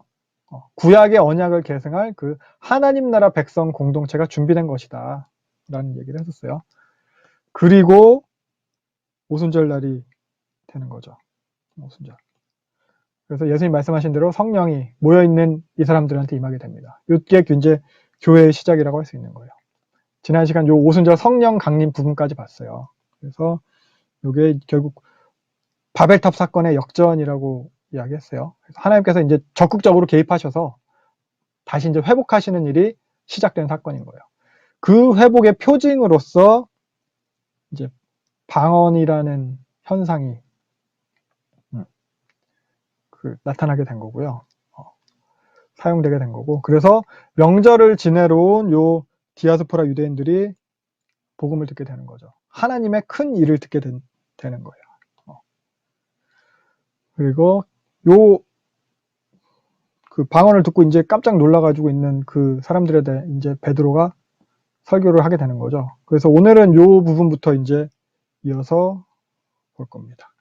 구약의 언약을 계승할 그 하나님 나라 백성 공동체가 준비된 것이다 라는 얘기를 했었어요. 그리고 오순절 날이 되는 거죠. 오순절. 그래서 예수님 말씀하신 대로 성령이 모여있는 이 사람들한테 임하게 됩니다. 이게 이제 교회의 시작이라고 할 수 있는 거예요. 지난 시간 요 오순절 성령 강림 부분까지 봤어요. 그래서 이게 결국 바벨탑 사건의 역전이라고 이야기했어요. 그래서 하나님께서 이제 적극적으로 개입하셔서 다시 이제 회복하시는 일이 시작된 사건인 거예요. 그 회복의 표징으로서 이제 방언이라는 현상이 나타나게 된 거고요. 사용되게 된 거고. 그래서 명절을 지내러 온 요 디아스포라 유대인들이 복음을 듣게 되는 거죠. 하나님의 큰 일을 듣게 되는 거예요. 그리고 요 그 방언을 듣고 이제 깜짝 놀라가지고 있는 그 사람들에 대해 이제 베드로가 설교를 하게 되는 거죠. 그래서 오늘은 요 부분부터 이제 이어서 볼 겁니다.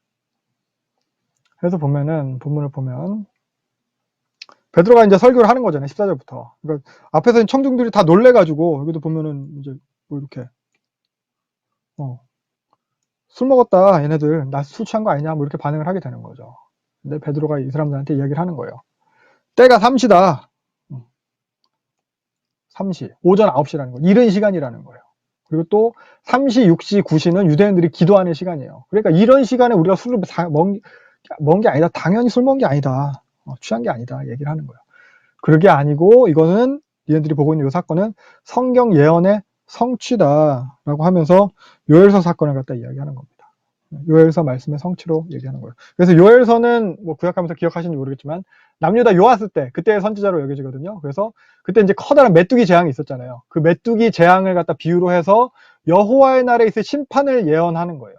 그래서 보면은 본문을 보면 베드로가 이제 설교를 하는 거잖아요. 14절부터. 그러니까 앞에서 청중들이 다 놀래가지고 여기도 보면은 이제 뭐 이렇게 술 먹었다 얘네들 나 술 취한 거 아니냐 뭐 이렇게 반응을 하게 되는 거죠. 근데 베드로가 이 사람들한테 이야기를 하는 거예요. 때가 3시다. 3시. 오전 9시라는 거예요. 이른 시간이라는 거예요. 그리고 또 3시, 6시, 9시는 유대인들이 기도하는 시간이에요. 그러니까 이런 시간에 우리가 술을 먹은 게 아니다. 당연히 술 먹은 게 아니다. 취한 게 아니다. 얘기를 하는 거예요. 그게 아니고 이거는 얘네들이 보고 있는 이 사건은 성경 예언의 성취다라고 하면서 요엘서 사건을 갖다 이야기하는 겁니다. 요엘서 말씀의 성취로 얘기하는 거예요. 그래서 요엘서는 뭐 구약하면서 기억하시는지 모르겠지만 남유다 요아스 때 그때의 선지자로 여겨지거든요. 그래서 그때 이제 커다란 메뚜기 재앙이 있었잖아요. 그 메뚜기 재앙을 갖다 비유로 해서 여호와의 날에 있을 심판을 예언하는 거예요.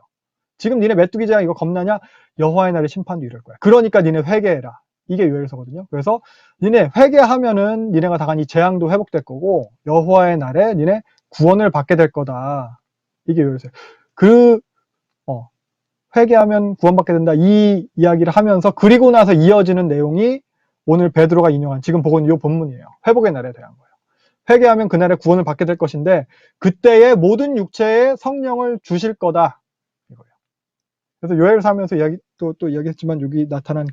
지금 니네 메뚜기 재앙 이거 겁나냐? 여호와의 날의 심판도 이럴 거야. 그러니까 니네 회개해라. 이게 요엘서거든요. 그래서 니네 회개하면은 니네가 당한 이 재앙도 회복될 거고 여호와의 날에 니네 구원을 받게 될 거다. 이게 요엘서예요. 회개하면 구원받게 된다. 이 이야기를 하면서 그리고 나서 이어지는 내용이 오늘 베드로가 인용한 지금 보고 있는 이 본문이에요. 회복의 날에 대한 거예요. 회개하면 그날에 구원을 받게 될 것인데 그때의 모든 육체에 성령을 주실 거다. 이거예요. 그래서 요엘서 하면서 또 이야기했지만 여기 나타난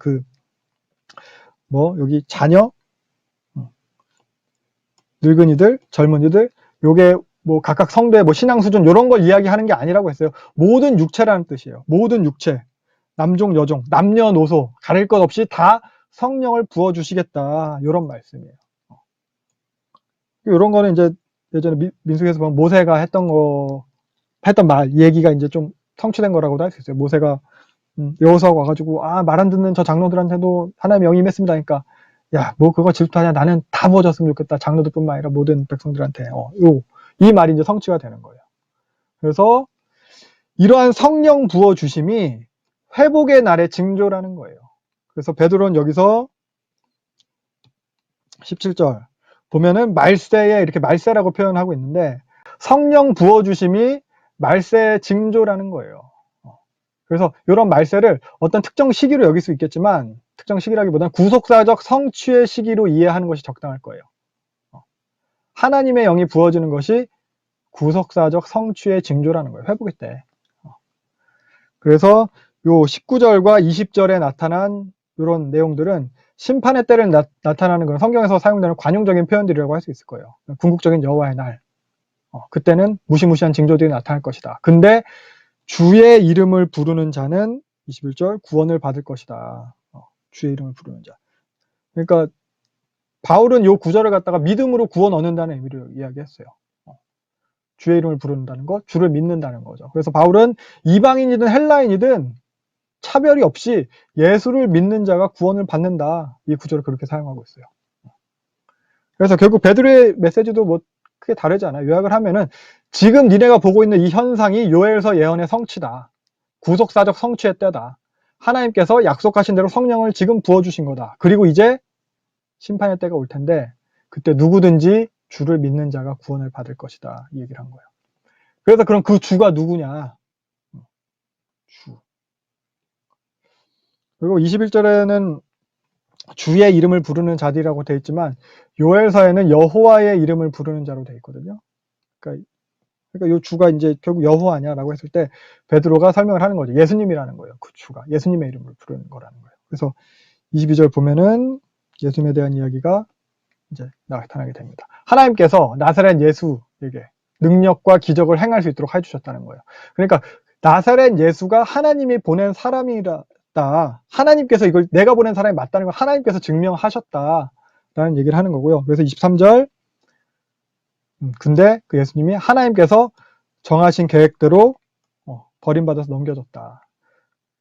여기 자녀, 늙은이들, 젊은이들, 요게 각각 성도의 신앙 수준 이런 걸 이야기하는 게 아니라고 했어요. 모든 육체라는 뜻이에요. 모든 육체, 남종, 여종, 남녀노소 가릴 것 없이 다 성령을 부어 주시겠다. 이런 말씀이에요. 이런 거는 이제 예전에 민수기에서 보면 모세가 했던 말 얘기가 이제 좀 성취된 거라고도 할 수 있어요. 모세가 여호수아가 와가지고 말 안 듣는 저 장로들한테도 하나님의 영이 임했습니다. 그러니까 야, 뭐 그거 질투하냐? 나는 다 부어졌으면 좋겠다. 장로들뿐만 아니라 모든 백성들한테. 이 말이 이제 성취가 되는 거예요. 그래서 이러한 성령 부어 주심이 회복의 날의 징조라는 거예요. 그래서 베드로는 여기서 17절 보면은 말세에 이렇게 말세라고 표현하고 있는데 성령 부어 주심이 말세의 징조라는 거예요. 그래서 이런 말세를 어떤 특정 시기로 여길 수 있겠지만 특정 시기라기보다는 구속사적 성취의 시기로 이해하는 것이 적당할 거예요. 하나님의 영이 부어지는 것이 구속사적 성취의 징조라는 거예요. 회복의 때. 그래서 요 19절과 20절에 나타난 이런 내용들은 심판의 때를 나타나는 그런 성경에서 사용되는 관용적인 표현들이라고 할 수 있을 거예요. 궁극적인 여호와의 날. 그때는 무시무시한 징조들이 나타날 것이다. 근데 주의 이름을 부르는 자는 21절 구원을 받을 것이다. 주의 이름을 부르는 자. 그러니까 바울은 요 구절을 갖다가 믿음으로 구원 얻는다는 의미로 이야기했어요. 주의 이름을 부른다는 것, 주를 믿는다는 거죠. 그래서 바울은 이방인이든 헬라인이든 차별이 없이 예수를 믿는 자가 구원을 받는다. 이 구절을 그렇게 사용하고 있어요. 그래서 결국 베드로의 메시지도 크게 다르지 않아요. 요약을 하면은 지금 니네가 보고 있는 이 현상이 요엘서 예언의 성취다. 구속사적 성취의 때다. 하나님께서 약속하신 대로 성령을 지금 부어주신 거다. 그리고 이제 심판의 때가 올 텐데 그때 누구든지 주를 믿는 자가 구원을 받을 것이다. 이 얘기를 한 거예요. 그래서 그럼 그 주가 누구냐? 주. 그리고 21절에는 주의 이름을 부르는 자들이라고 되어 있지만 요엘서에는 여호와의 이름을 부르는 자로 되어 있거든요. 그러니까 이 주가 이제 결국 여호와냐라고 했을 때 베드로가 설명을 하는 거죠. 예수님이라는 거예요. 그 주가 예수님의 이름을 부르는 거라는 거예요. 그래서 22절 보면은 예수님에 대한 이야기가 이제 나타나게 됩니다. 하나님께서 나사렛 예수에게 능력과 기적을 행할 수 있도록 해주셨다는 거예요. 그러니까 나사렛 예수가 하나님이 보낸 사람이다. 하나님께서 이걸 내가 보낸 사람이 맞다는 걸 하나님께서 증명하셨다라는 얘기를 하는 거고요. 그래서 23절 근데 그 예수님이 하나님께서 정하신 계획대로 버림받아서 넘겨졌다.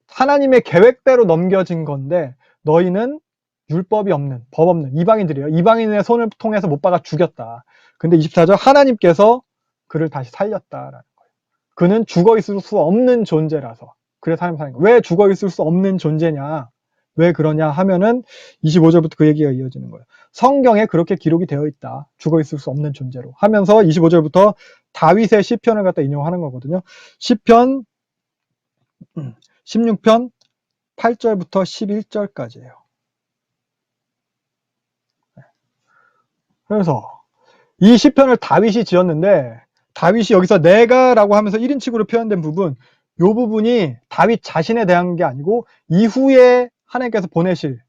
하나님의 계획대로 넘겨진 건데 너희는 율법이 없는, 법 없는 이방인들이에요. 이방인의 손을 통해서 못 박아 죽였다. 근데 24절 하나님께서 그를 다시 살렸다라는 거예요. 그는 죽어 있을 수 없는 존재라서. 그래서 하나님 사는 거예요. 왜 죽어 있을 수 없는 존재냐? 왜 그러냐 하면은 25절부터 그 얘기가 이어지는 거예요. 성경에 그렇게 기록이 되어 있다. 죽어 있을 수 없는 존재로 하면서 25절부터 다윗의 시편을 갖다 인용하는 거거든요. 시편 16편 8절부터 11절까지예요. 그래서 이 시편을 다윗이 지었는데 다윗이 여기서 내가라고 하면서 1인칭으로 표현된 부분, 이 부분이 다윗 자신에 대한 게 아니고 이후에 하나님께서 보내실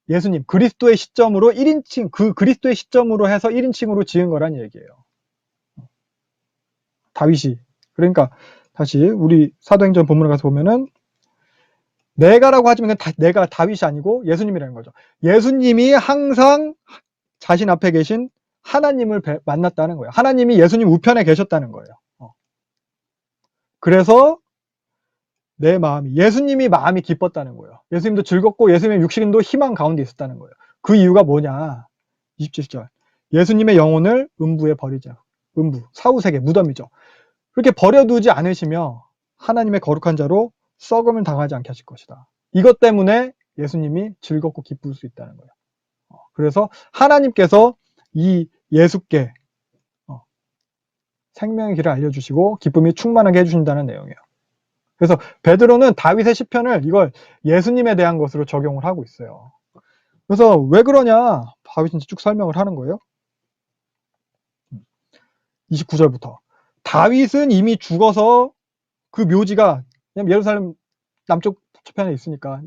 예수님, 그리스도의 시점으로 1인칭, 그 그리스도의 시점으로 해서 1인칭으로 지은 거란 얘기예요. 다윗이. 그러니까 다시 우리 사도행전 본문에 가서 보면은 내가라고 하지만 내가 다윗이 아니고 예수님이라는 거죠. 예수님이 항상 자신 앞에 계신 하나님을 만났다는 거예요. 하나님이 예수님 우편에 계셨다는 거예요. 그래서 내 마음이, 예수님이 마음이 기뻤다는 거예요. 예수님도 즐겁고 예수님의 육신도 희망 가운데 있었다는 거예요. 그 이유가 뭐냐? 27절. 예수님의 영혼을 음부에 버리자. 음부, 사후세계, 무덤이죠. 그렇게 버려두지 않으시며 하나님의 거룩한 자로 썩음을 당하지 않게 하실 것이다. 이것 때문에 예수님이 즐겁고 기쁠 수 있다는 거예요. 그래서 하나님께서 이 예수께 생명의 길을 알려주시고 기쁨이 충만하게 해주신다는 내용이에요. 그래서 베드로는 다윗의 시편을 이걸 예수님에 대한 것으로 적용을 하고 있어요. 그래서 왜 그러냐? 다윗이 쭉 설명을 하는 거예요. 29절부터. 다윗은 이미 죽어서 그 묘지가 예루살렘 남쪽 편에 있으니까,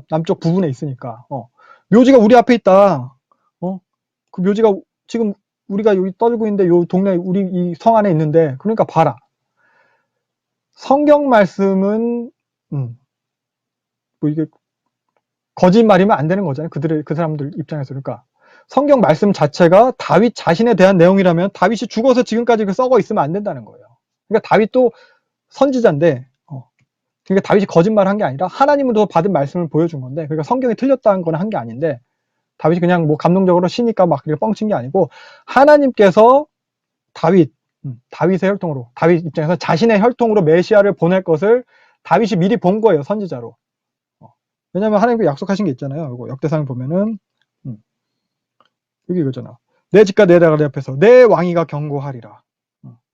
남쪽 부분에 있으니까, 묘지가 우리 앞에 있다. 그 묘지가 지금 우리가 여기 떠들고 있는데 요 동네 우리 이 성 안에 있는데, 그러니까 봐라. 성경 말씀은 뭐 이게 거짓말이면 안 되는 거잖아요. 그 사람들 입장에서. 그러니까 성경 말씀 자체가 다윗 자신에 대한 내용이라면 다윗이 죽어서 지금까지 썩어 있으면 안 된다는 거예요. 그러니까 다윗도 선지자인데, 그러니까 다윗이 거짓말한 게 아니라 하나님으로부터 받은 말씀을 보여준 건데, 그러니까 성경이 틀렸다는 건 한 게 아닌데, 다윗이 그냥 뭐 감동적으로 쉬니까 막 그렇게 뻥친 게 아니고, 하나님께서 다윗의 혈통으로, 다윗 입장에서 자신의 혈통으로 메시아를 보낼 것을 다윗이 미리 본 거예요, 선지자로. 왜냐면 하나님께 약속하신 게 있잖아요. 이거 역대상을 보면은, 여기 이거잖아. 내 집과 내 나라 앞에서 내 왕위가 경고하리라.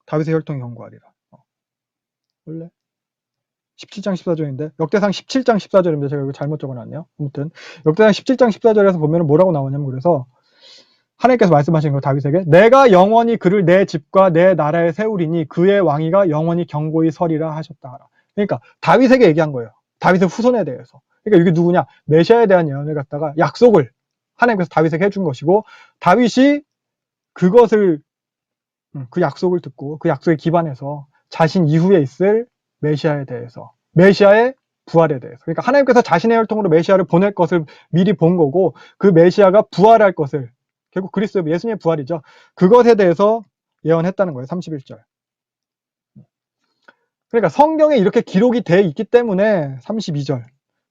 다윗의 혈통이 경고하리라. 원래 17장 14절인데 역대상 17장 14절입니다. 제가 이거 잘못 적어놨네요. 아무튼 역대상 17장 14절에서 보면 뭐라고 나오냐면, 그래서 하나님께서 말씀하신 거 다윗에게, 내가 영원히 그를 내 집과 내 나라에 세우리니 그의 왕위가 영원히 경고히 서리라 하셨다. 그러니까 다윗에게 얘기한 거예요. 다윗의 후손에 대해서. 그러니까 이게 누구냐? 메시아에 대한 예언을 갖다가 약속을 하나님께서 다윗에게 해준 것이고, 다윗이 그것을 그 약속을 듣고 그 약속에 기반해서 자신 이후에 있을 메시아에 대해서, 메시아의 부활에 대해서, 그러니까 하나님께서 자신의 혈통으로 메시아를 보낼 것을 미리 본 거고, 그 메시아가 부활할 것을, 결국 그리스도 예수님의 부활이죠. 그것에 대해서 예언했다는 거예요. 31절. 그러니까 성경에 이렇게 기록이 돼 있기 때문에 32절.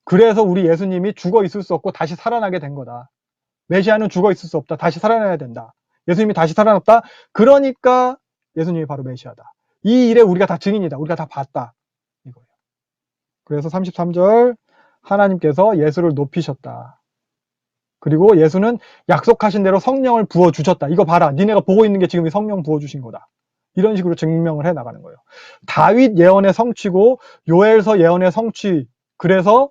그래서 우리 예수님이 죽어 있을 수 없고 다시 살아나게 된 거다. 메시아는 죽어 있을 수 없다. 다시 살아나야 된다. 예수님이 다시 살아났다. 그러니까 예수님이 바로 메시아다. 이 일에 우리가 다 증인이다. 우리가 다 봤다. 이거예요. 그래서 33절, 하나님께서 예수를 높이셨다. 그리고 예수는 약속하신 대로 성령을 부어주셨다. 이거 봐라. 니네가 보고 있는 게 지금 이 성령 부어주신 거다. 이런 식으로 증명을 해 나가는 거예요. 다윗 예언의 성취고 요엘서 예언의 성취. 그래서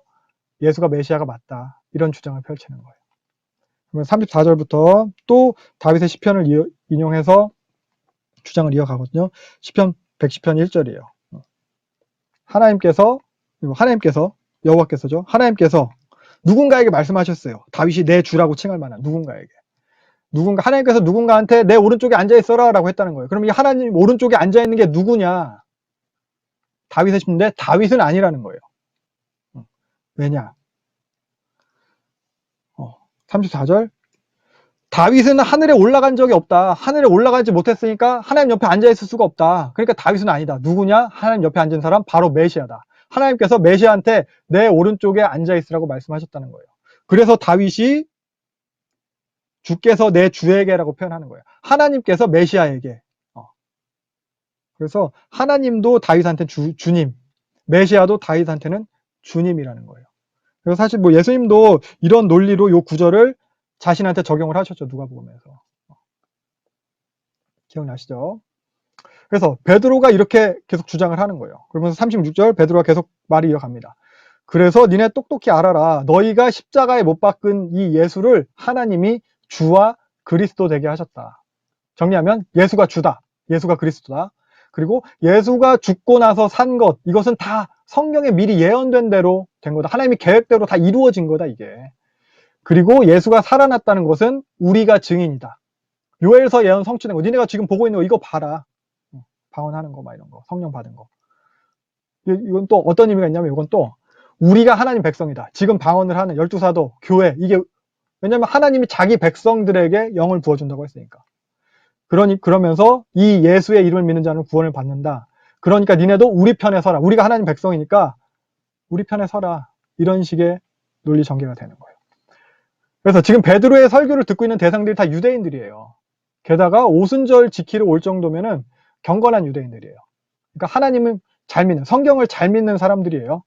예수가 메시아가 맞다. 이런 주장을 펼치는 거예요. 그러면 34절부터 또 다윗의 시편을 인용해서 주장을 이어가거든요. 시편 110편 1절이에요. 하나님께서 여호와께서죠. 하나님께서 누군가에게 말씀하셨어요. 다윗이 내 주라고 칭할 만한 누군가에게. 하나님께서 누군가한테 내 오른쪽에 앉아 있어라 라고 했다는 거예요. 그럼 이 하나님 오른쪽에 앉아 있는 게 누구냐? 다윗의 시인데 다윗은 아니라는 거예요. 왜냐? 34절. 다윗은 하늘에 올라간 적이 없다. 하늘에 올라가지 못했으니까 하나님 옆에 앉아 있을 수가 없다. 그러니까 다윗은 아니다. 누구냐? 하나님 옆에 앉은 사람 바로 메시아다. 하나님께서 메시아한테 내 오른쪽에 앉아 있으라고 말씀하셨다는 거예요. 그래서 다윗이 주께서 내 주에게라고 표현하는 거예요. 하나님께서 메시아에게. 그래서 하나님도 다윗한테 주님, 메시아도 다윗한테는 주님이라는 거예요. 그래서 사실 뭐 예수님도 이런 논리로 요 구절을 자신한테 적용을 하셨죠. 누가복음에서. 기억나시죠? 그래서 베드로가 이렇게 계속 주장을 하는 거예요. 그러면서 36절 베드로가 계속 말이 이어갑니다. 그래서 니네 똑똑히 알아라. 너희가 십자가에 못 박은 이 예수를 하나님이 주와 그리스도 되게 하셨다. 정리하면 예수가 주다. 예수가 그리스도다. 그리고 예수가 죽고 나서 산 것, 이것은 다 성경에 미리 예언된 대로 된 거다. 하나님이 계획대로 다 이루어진 거다, 이게. 그리고 예수가 살아났다는 것은 우리가 증인이다. 요엘서 예언 성취된 거. 니네가 지금 보고 있는 거 이거 봐라. 방언하는 거 막 이런 거. 성령 받은 거. 이건 또 어떤 의미가 있냐면 이건 또 우리가 하나님 백성이다. 지금 방언을 하는 12사도, 교회. 이게 왜냐면 하나님이 자기 백성들에게 영을 부어준다고 했으니까. 그러면서 이 예수의 이름을 믿는 자는 구원을 받는다. 그러니까 니네도 우리 편에 서라. 우리가 하나님 백성이니까 우리 편에 서라. 이런 식의 논리 전개가 되는 거예요. 그래서 지금 베드로의 설교를 듣고 있는 대상들이 다 유대인들이에요. 게다가 오순절 지키러 올 정도면은 경건한 유대인들이에요. 그러니까 하나님을 잘 믿는, 성경을 잘 믿는 사람들이에요.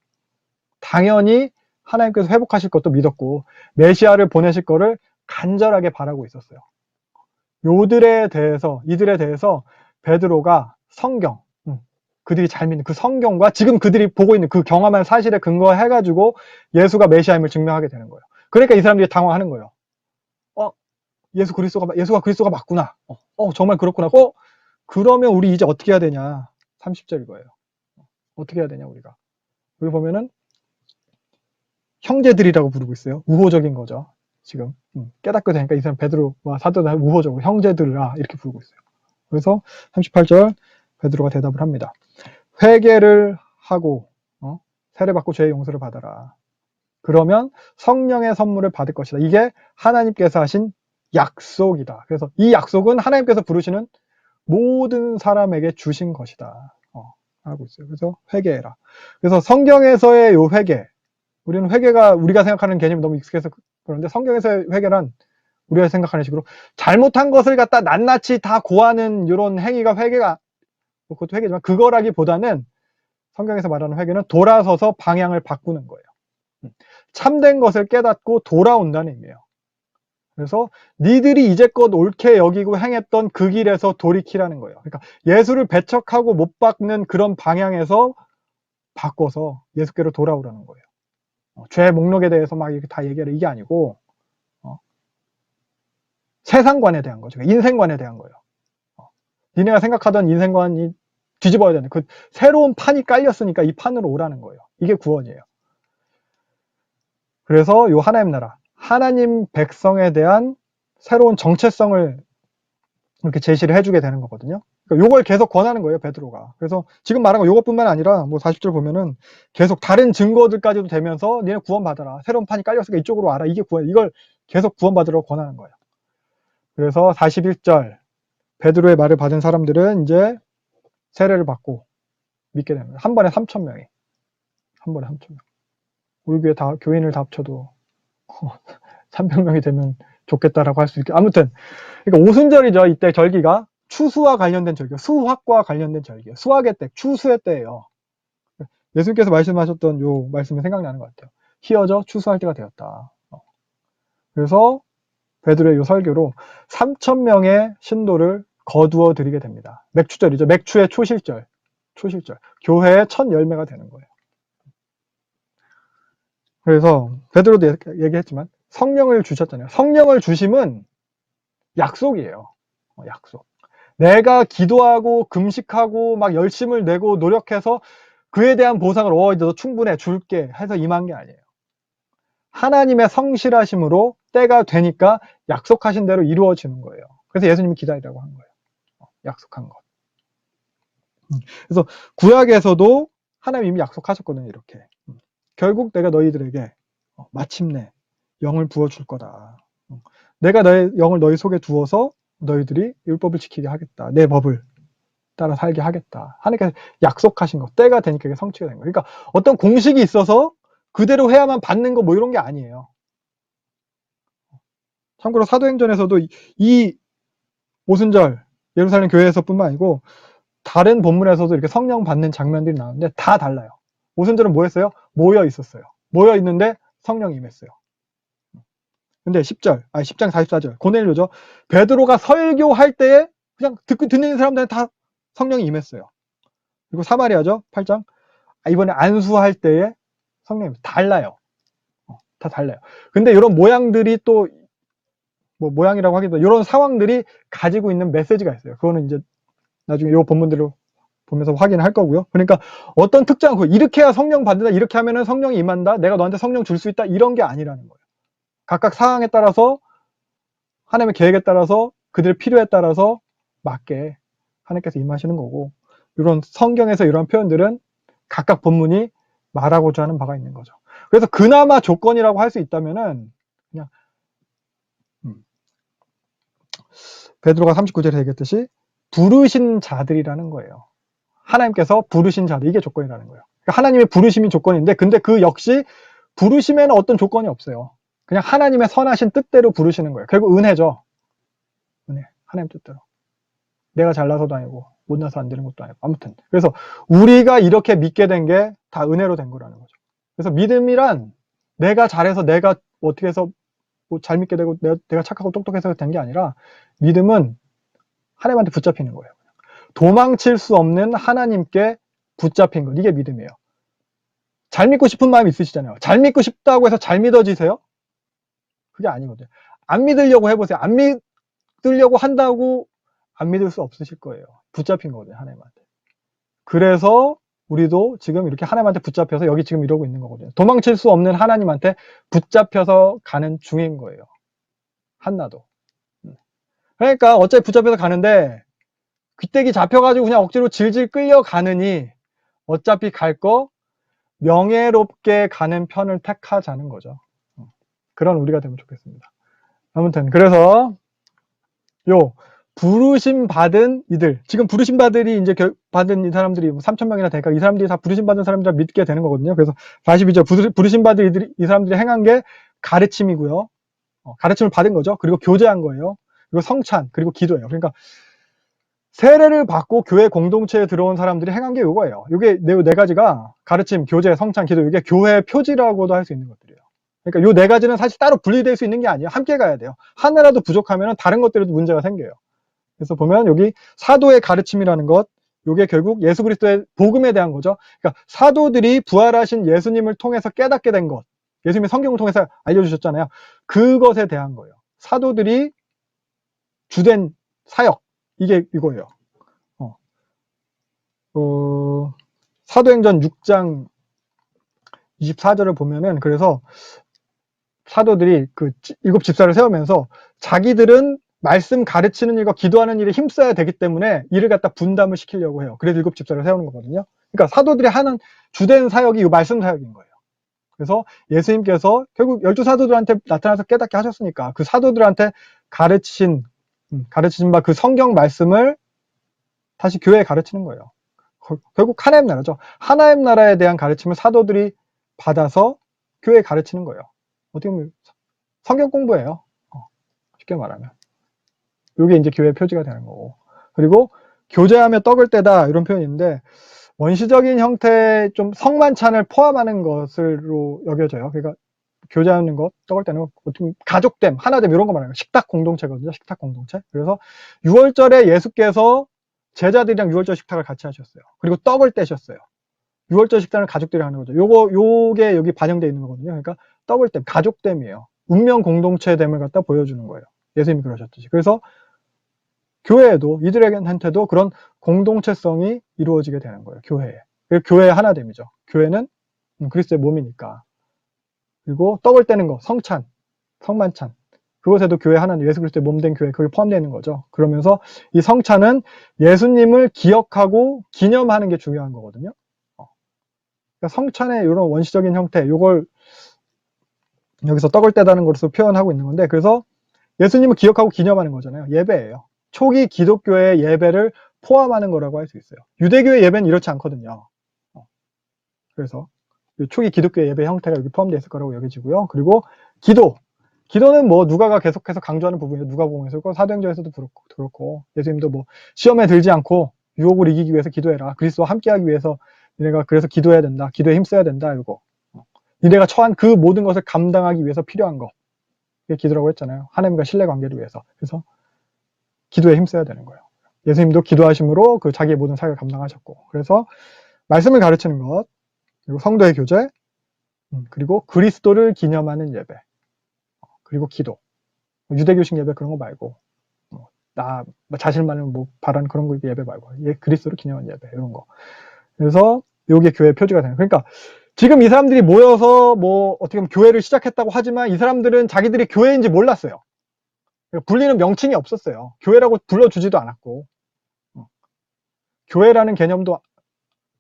당연히 하나님께서 회복하실 것도 믿었고 메시아를 보내실 거를 간절하게 바라고 있었어요. 이들에 대해서 베드로가 성경, 그들이 잘 믿는 그 성경과 지금 그들이 보고 있는 그 경험한 사실에 근거해가지고 예수가 메시아임을 증명하게 되는 거예요. 그러니까 이 사람들이 당황하는 거예요. 예수가 그리스도가 맞구나. 정말 그렇구나. 그러면 우리 이제 어떻게 해야 되냐. 30절 이거예요. 어떻게 해야 되냐, 우리가. 여기 보면은 형제들이라고 부르고 있어요. 우호적인 거죠. 지금 깨닫게 되니까 이 사람 베드로와 사도는 우호적으로 형제들아 이렇게 부르고 있어요. 그래서 38절 베드로가 대답을 합니다. 회개를 하고 세례받고 죄의 용서를 받아라. 그러면 성령의 선물을 받을 것이다. 이게 하나님께서 하신 약속이다. 그래서 이 약속은 하나님께서 부르시는 모든 사람에게 주신 것이다. 하고 있어요. 그래서 회개해라. 그래서 성경에서의 요 회개, 우리는 회개가 우리가 생각하는 개념이 너무 익숙해서 그런데 성경에서의 회개란 우리가 생각하는 식으로 잘못한 것을 갖다 낱낱이 다 고하는 이런 행위가 회개가, 그것도 회개지만 그거라기보다는 성경에서 말하는 회개는 돌아서서 방향을 바꾸는 거예요. 참된 것을 깨닫고 돌아온다는 의미예요. 그래서 니들이 이제껏 옳게 여기고 행했던 그 길에서 돌이키라는 거예요. 그러니까 예수를 배척하고 못 박는 그런 방향에서 바꿔서 예수께로 돌아오라는 거예요. 죄 목록에 대해서 막 이렇게 다 얘기하라 이게 아니고 세상관에 대한 거죠. 인생관에 대한 거예요. 니네가 생각하던 인생관이 뒤집어야 되는 그 새로운 판이 깔렸으니까 이 판으로 오라는 거예요. 이게 구원이에요. 그래서 요 하나님 나라, 하나님 백성에 대한 새로운 정체성을 이렇게 제시를 해주게 되는 거거든요. 그러니까 요걸 계속 권하는 거예요, 베드로가. 그래서 지금 말한 거 요것뿐만 아니라 뭐 40절 보면은 계속 다른 증거들까지도 되면서 니네 구원받아라. 새로운 판이 깔렸으니까 이쪽으로 와라. 이게 구원, 이걸 계속 구원받으라고 권하는 거예요. 그래서 41절 베드로의 말을 받은 사람들은 이제 세례를 받고 믿게 됩니다. 한 번에 3,000명이. 한 번에 3,000명. 우리 교회 다, 교인을 다 합쳐도 300명이 되면 좋겠다라고 할 수 있게. 아무튼, 그러니까 오순절이죠. 이때 절기가 추수와 관련된 절기예요. 수확과 관련된 절기예요. 수확의 때, 추수의 때예요. 예수님께서 말씀하셨던 요 말씀이 생각나는 것 같아요. 희어져 추수할 때가 되었다. 그래서 베드로의 요 설교로 3,000명의 신도를 거두어 드리게 됩니다. 맥추절이죠. 맥추의 초실절. 교회의 첫 열매가 되는 거예요. 그래서 베드로도 얘기했지만 성령을 주셨잖아요. 성령을 주심은 약속이에요. 약속. 내가 기도하고 금식하고 막 열심을 내고 노력해서 그에 대한 보상을 너 충분해 줄게 해서 임한 게 아니에요. 하나님의 성실하심으로 때가 되니까 약속하신 대로 이루어지는 거예요. 그래서 예수님이 기다리라고 한 거예요. 약속한 것. 그래서 구약에서도 하나님 이미 약속하셨거든요. 이렇게. 결국 내가 너희들에게 마침내 영을 부어줄 거다. 내가 너의 영을 너희 속에 두어서 너희들이 율법을 지키게 하겠다. 내 법을 따라 살게 하겠다. 하나님께서 약속하신 것, 때가 되니까 이게 성취가 된 거예요. 그러니까 어떤 공식이 있어서 그대로 해야만 받는 거 뭐 이런 게 아니에요. 참고로 사도행전에서도 이 오순절 예루살렘 교회에서뿐만 아니고 다른 본문에서도 이렇게 성령 받는 장면들이 나오는데 다 달라요. 오순절은 뭐 했어요? 모여 있었어요. 모여 있는데 성령이 임했어요. 근데 10장 44절 고넬료죠. 베드로가 설교할 때에 그냥 듣는 사람들은 다 성령이 임했어요. 그리고 사마리아죠. 8장 이번에 안수할 때에 성령님 달라요. 다 달라요. 근데 이런 모양들이 또 뭐 모양이라고 하기도 이런 상황들이 가지고 있는 메시지가 있어요. 그거는 이제 나중에 이 본문들을 보면서 확인할 거고요. 그러니까 어떤 특정 이렇게 해야 성령 받는다, 이렇게 하면은 성령이 임한다, 내가 너한테 성령 줄 수 있다, 이런 게 아니라는 거예요. 각각 상황에 따라서 하나님의 계획에 따라서 그들의 필요에 따라서 맞게 하나님께서 임하시는 거고, 이런 성경에서 이런 표현들은 각각 본문이 말하고자 하는 바가 있는 거죠. 그래서 그나마 조건이라고 할 수 있다면은 그냥 베드로가 39절에 얘기했듯이 부르신 자들이라는 거예요. 하나님께서 부르신 자들, 이게 조건이라는 거예요. 그러니까 하나님의 부르심이 조건인데, 근데 그 역시 부르심에는 어떤 조건이 없어요. 그냥 하나님의 선하신 뜻대로 부르시는 거예요. 결국 은혜죠. 은혜, 하나님 뜻대로. 내가 잘나서도 아니고 못나서 안 되는 것도 아니고, 아무튼 그래서 우리가 이렇게 믿게 된 게 다 은혜로 된 거라는 거죠. 그래서 믿음이란 내가 잘해서, 내가 어떻게 해서 뭐 잘 믿게 되고 내가 착하고 똑똑해서 된 게 아니라, 믿음은 하나님한테 붙잡히는 거예요. 도망칠 수 없는 하나님께 붙잡힌 것, 이게 믿음이에요. 잘 믿고 싶은 마음이 있으시잖아요. 잘 믿고 싶다고 해서 잘 믿어지세요? 그게 아니거든요. 안 믿으려고 해보세요. 안 믿으려고 한다고 안 믿을 수 없으실 거예요. 붙잡힌 거거든요, 하나님한테. 그래서 우리도 지금 이렇게 하나님한테 붙잡혀서 여기 지금 이러고 있는 거거든요. 도망칠 수 없는 하나님한테 붙잡혀서 가는 중인 거예요. 한나도. 그러니까 어차피 붙잡혀서 가는데 귀때기 잡혀가지고 그냥 억지로 질질 끌려가느니 어차피 갈 거 명예롭게 가는 편을 택하자는 거죠. 그런 우리가 되면 좋겠습니다. 아무튼 그래서 요 부르심 받은 이들, 지금 부르심 받으리 이제 받은 이 사람들이 3,000명이나 되니까 이 사람들이 다 부르심 받은 사람들을 믿게 되는 거거든요. 그래서 42절 부르심 받은 이 사람들이 행한 게 가르침이고요. 가르침을 받은 거죠. 그리고 교제한 거예요. 그리고 성찬, 그리고 기도예요. 그러니까 세례를 받고 교회 공동체에 들어온 사람들이 행한 게 이거예요. 이게 네 가지가 가르침, 교제, 성찬, 기도, 이게 교회 표지라고도 할 수 있는 것들이에요. 그러니까 이 네 가지는 사실 따로 분리될 수 있는 게 아니에요. 함께 가야 돼요. 하나라도 부족하면 다른 것들에도 문제가 생겨요. 그래서 보면 여기 사도의 가르침이라는 것, 이게 결국 예수 그리스도의 복음에 대한 거죠. 그러니까 사도들이 부활하신 예수님을 통해서 깨닫게 된 것, 예수님이 성경을 통해서 알려주셨잖아요. 그것에 대한 거예요. 사도들이 주된 사역, 이게 이거예요. 사도행전 6장 24절을 보면은, 그래서 사도들이 그 7집사를 세우면서 자기들은 말씀 가르치는 일과 기도하는 일에 힘써야 되기 때문에 이를 갖다 분담을 시키려고 해요. 그래서 7집사를 세우는 거거든요. 그러니까 사도들이 하는 주된 사역이 이 말씀 사역인 거예요. 그래서 예수님께서 결국 12사도들한테 나타나서 깨닫게 하셨으니까 그 사도들한테 가르치신 바 그 성경 말씀을 다시 교회에 가르치는 거예요. 결국 하나님 나라죠. 하나님 나라에 대한 가르침을 사도들이 받아서 교회에 가르치는 거예요. 어떻게 보면 성경 공부예요. 쉽게 말하면. 이게 이제 교회 표지가 되는 거고. 그리고 교제하며 떡을 떼다, 이런 표현인데 원시적인 형태의 좀 성만찬을 포함하는 것으로 여겨져요. 그러니까 교제하는 것, 떡을 떼는 것, 어떻게 가족됨, 하나됨, 이런 거 말하는 거예요. 식탁 공동체거든요. 식탁 공동체. 그래서 6월절에 예수께서 제자들이랑 6월절 식탁을 같이 하셨어요. 그리고 떡을 떼셨어요. 6월절 식단을 가족들이 하는 거죠. 요게 여기 반영되어 있는 거거든요. 그러니까 떡을 땜, 가족됨이에요. 운명 공동체됨을 갖다 보여주는 거예요. 예수님이 그러셨듯이. 그래서 교회에도, 이들에게한테도 그런 공동체성이 이루어지게 되는 거예요. 교회에. 교회의 하나됨이죠. 교회는 그리스도의 몸이니까. 그리고 떡을 떼는 거, 성찬, 성만찬. 그것에도 교회 하나님, 예수 그리스도의 몸된 교회, 그게 포함되어 있는 거죠. 그러면서 이 성찬은 예수님을 기억하고 기념하는 게 중요한 거거든요. 그러니까 성찬의 이런 원시적인 형태, 요걸 여기서 떡을 떼다는 것으로 표현하고 있는 건데, 그래서 예수님을 기억하고 기념하는 거잖아요. 예배예요. 초기 기독교의 예배를 포함하는 거라고 할 수 있어요. 유대교의 예배는 이렇지 않거든요. 그래서 초기 기독교의 예배 형태가 여기 포함되어 있을 거라고 여겨지고요. 그리고 기도는 뭐 누가가 계속해서 강조하는 부분이에요. 누가복음에서, 사도행전에서도 그렇고 예수님도 뭐 시험에 들지 않고 유혹을 이기기 위해서 기도해라. 그리스도와 함께하기 위해서 니네가 그래서 기도해야 된다. 기도에 힘써야 된다. 이거 니네가 처한 그 모든 것을 감당하기 위해서 필요한 거, 이게 기도라고 했잖아요. 하나님과 신뢰관계를 위해서. 그래서 기도에 힘써야 되는 거예요. 예수님도 기도하심으로 그 자기의 모든 사역을 감당하셨고, 그래서 말씀을 가르치는 것, 그리고 성도의 교제, 그리고 그리스도를 기념하는 예배, 그리고 기도. 유대교식 예배 그런 거 말고, 나 자신만을 뭐 바라는 그런 거 예배 말고, 그리스도를 기념하는 예배 이런 거. 그래서 요게 교회의 표지가 되는. 그러니까 지금 이 사람들이 모여서 뭐 어떻게 보면 교회를 시작했다고 하지만 이 사람들은 자기들이 교회인지 몰랐어요. 불리는 명칭이 없었어요. 교회라고 불러주지도 않았고, 교회라는 개념도,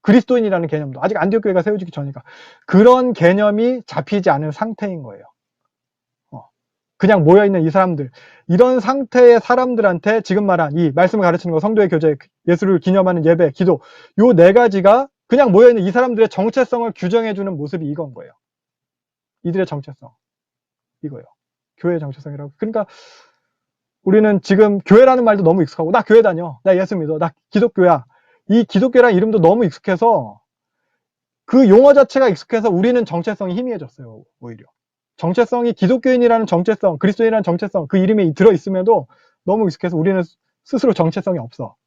그리스도인이라는 개념도 아직 안디옥 교회가 세워지기 전이니까 그런 개념이 잡히지 않은 상태인 거예요. 그냥 모여있는 이 사람들, 이런 상태의 사람들한테 지금 말한 이 말씀을 가르치는 거, 성도의 교제, 예수를 기념하는 예배, 기도, 요 네 가지가 그냥 모여있는 이 사람들의 정체성을 규정해주는 모습이 이건 거예요. 이들의 정체성, 이거예요. 교회의 정체성이라고. 그러니까 우리는 지금 교회라는 말도 너무 익숙하고, 나 교회 다녀, 나 예수 믿어, 나 기독교야. 이 기독교라는 이름도 너무 익숙해서 그 용어 자체가 익숙해서 우리는 정체성이 희미해졌어요. 오히려 정체성이 기독교인이라는 정체성, 그리스도인이라는 정체성, 그 이름에 들어있음에도 너무 익숙해서 우리는 스스로 정체성이 없어.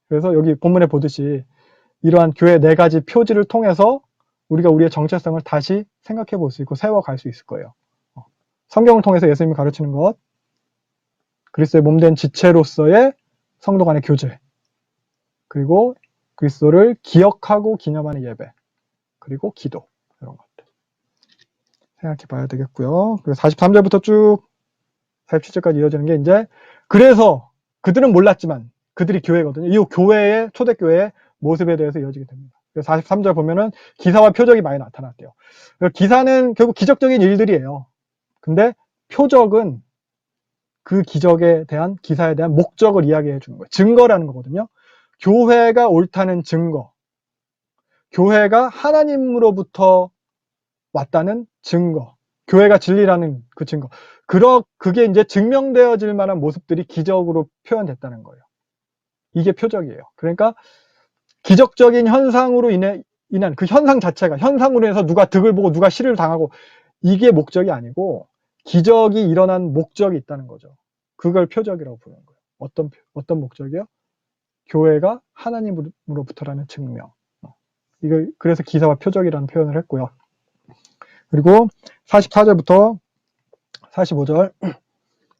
그래서 여기 본문에 보듯이 이러한 교회 네 가지 표지를 통해서 우리가 우리의 정체성을 다시 생각해 볼 수 있고 세워갈 수 있을 거예요. 성경을 통해서 예수님이 가르치는 것, 그리스도의 몸된 지체로서의 성도 간의 교제, 그리고 그리스도를 기억하고 기념하는 예배, 그리고 기도, 이런 것들 생각해 봐야 되겠고요. 그리고 43절부터 쭉 47절까지 이어지는 게 이제, 그래서 그들은 몰랐지만 그들이 교회거든요. 이 교회의, 초대교회의 모습에 대해서 이어지게 됩니다. 43절 보면은 기사와 표적이 많이 나타났대요. 기사는 결국 기적적인 일들이에요. 근데 표적은 그 기적에 대한, 기사에 대한 목적을 이야기해 주는 거예요. 증거라는 거거든요. 교회가 옳다는 증거, 교회가 하나님으로부터 왔다는 증거, 교회가 진리라는 그 증거, 그게 이제 증명되어질 만한 모습들이 기적으로 표현됐다는 거예요. 이게 표적이에요. 그러니까 기적적인 현상으로 인한 그 현상 자체가, 현상으로 인해서 누가 득을 보고 누가 실을 당하고, 이게 목적이 아니고 기적이 일어난 목적이 있다는 거죠. 그걸 표적이라고 부르는 거예요. 어떤 목적이요? 교회가 하나님으로부터라는 증명. 그래서 기사와 표적이라는 표현을 했고요. 그리고 44절부터 45절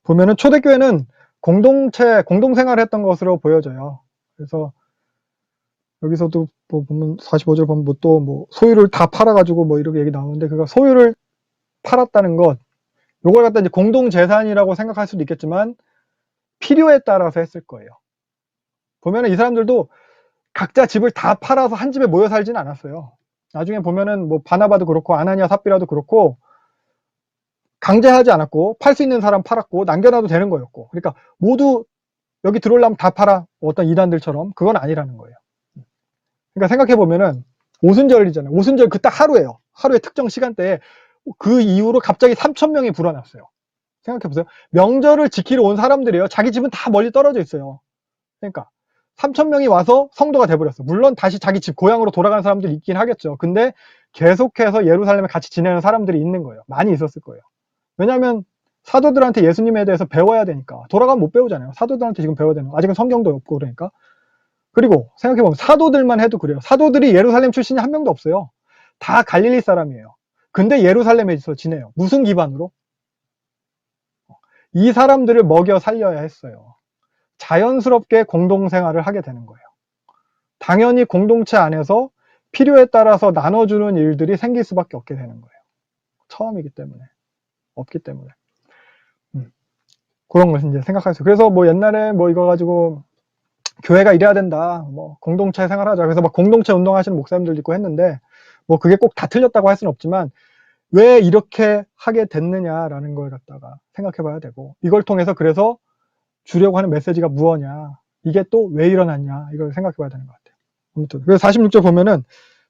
보면은 초대교회는 공동생활을 했던 것으로 보여져요. 그래서 여기서도 뭐 보면 45절 보면 또 소유를 다 팔아가지고 뭐 이렇게 얘기 나오는데, 그가 소유를 팔았다는 것, 요걸 갖다 이제 공동재산이라고 생각할 수도 있겠지만 필요에 따라서 했을 거예요. 보면은 이 사람들도 각자 집을 다 팔아서 한 집에 모여 살지는 않았어요. 나중에 보면은 뭐 바나바도 그렇고 아나니아 삽비라도 그렇고 강제하지 않았고, 팔 수 있는 사람 팔았고 남겨놔도 되는 거였고, 그러니까 모두 여기 들어오려면 다 팔아, 어떤 이단들처럼. 그건 아니라는 거예요. 그러니까 생각해보면은 오순절이잖아요. 오순절 그 딱 하루예요. 하루의 특정 시간대에 그 이후로 갑자기 3,000명이 불어났어요. 생각해보세요. 명절을 지키러 온 사람들이에요. 자기 집은 다 멀리 떨어져 있어요. 그러니까 3,000명이 와서 성도가 돼버렸어. 물론 다시 자기 집 고향으로 돌아가는 사람들이 있긴 하겠죠. 근데 계속해서 예루살렘에 같이 지내는 사람들이 있는 거예요. 많이 있었을 거예요. 왜냐하면 사도들한테 예수님에 대해서 배워야 되니까. 돌아가면 못 배우잖아요. 사도들한테 지금 배워야 되는 거. 아직은 성경도 없고 그러니까. 그리고 생각해보면 사도들만 해도 그래요. 사도들이 예루살렘 출신이 한 명도 없어요. 다 갈릴리 사람이에요. 근데 예루살렘에서 지내요. 무슨 기반으로? 이 사람들을 먹여 살려야 했어요. 자연스럽게 공동생활을 하게 되는 거예요. 당연히 공동체 안에서 필요에 따라서 나눠주는 일들이 생길 수밖에 없게 되는 거예요. 처음이기 때문에. 없기 때문에. 그런 것을 이제 생각할 수. 그래서 뭐 옛날에 뭐 이거 가지고 교회가 이래야 된다, 뭐 공동체 생활하자, 그래서 막 공동체 운동하시는 목사님들도 있고 했는데, 뭐 그게 꼭 다 틀렸다고 할 수는 없지만 왜 이렇게 하게 됐느냐라는 걸 갖다가 생각해 봐야 되고, 이걸 통해서 그래서 주려고 하는 메시지가 무엇냐, 이게 또 왜 일어났냐, 이걸 생각해 봐야 되는 것 같아요. 아무튼 그래서 46절 보면은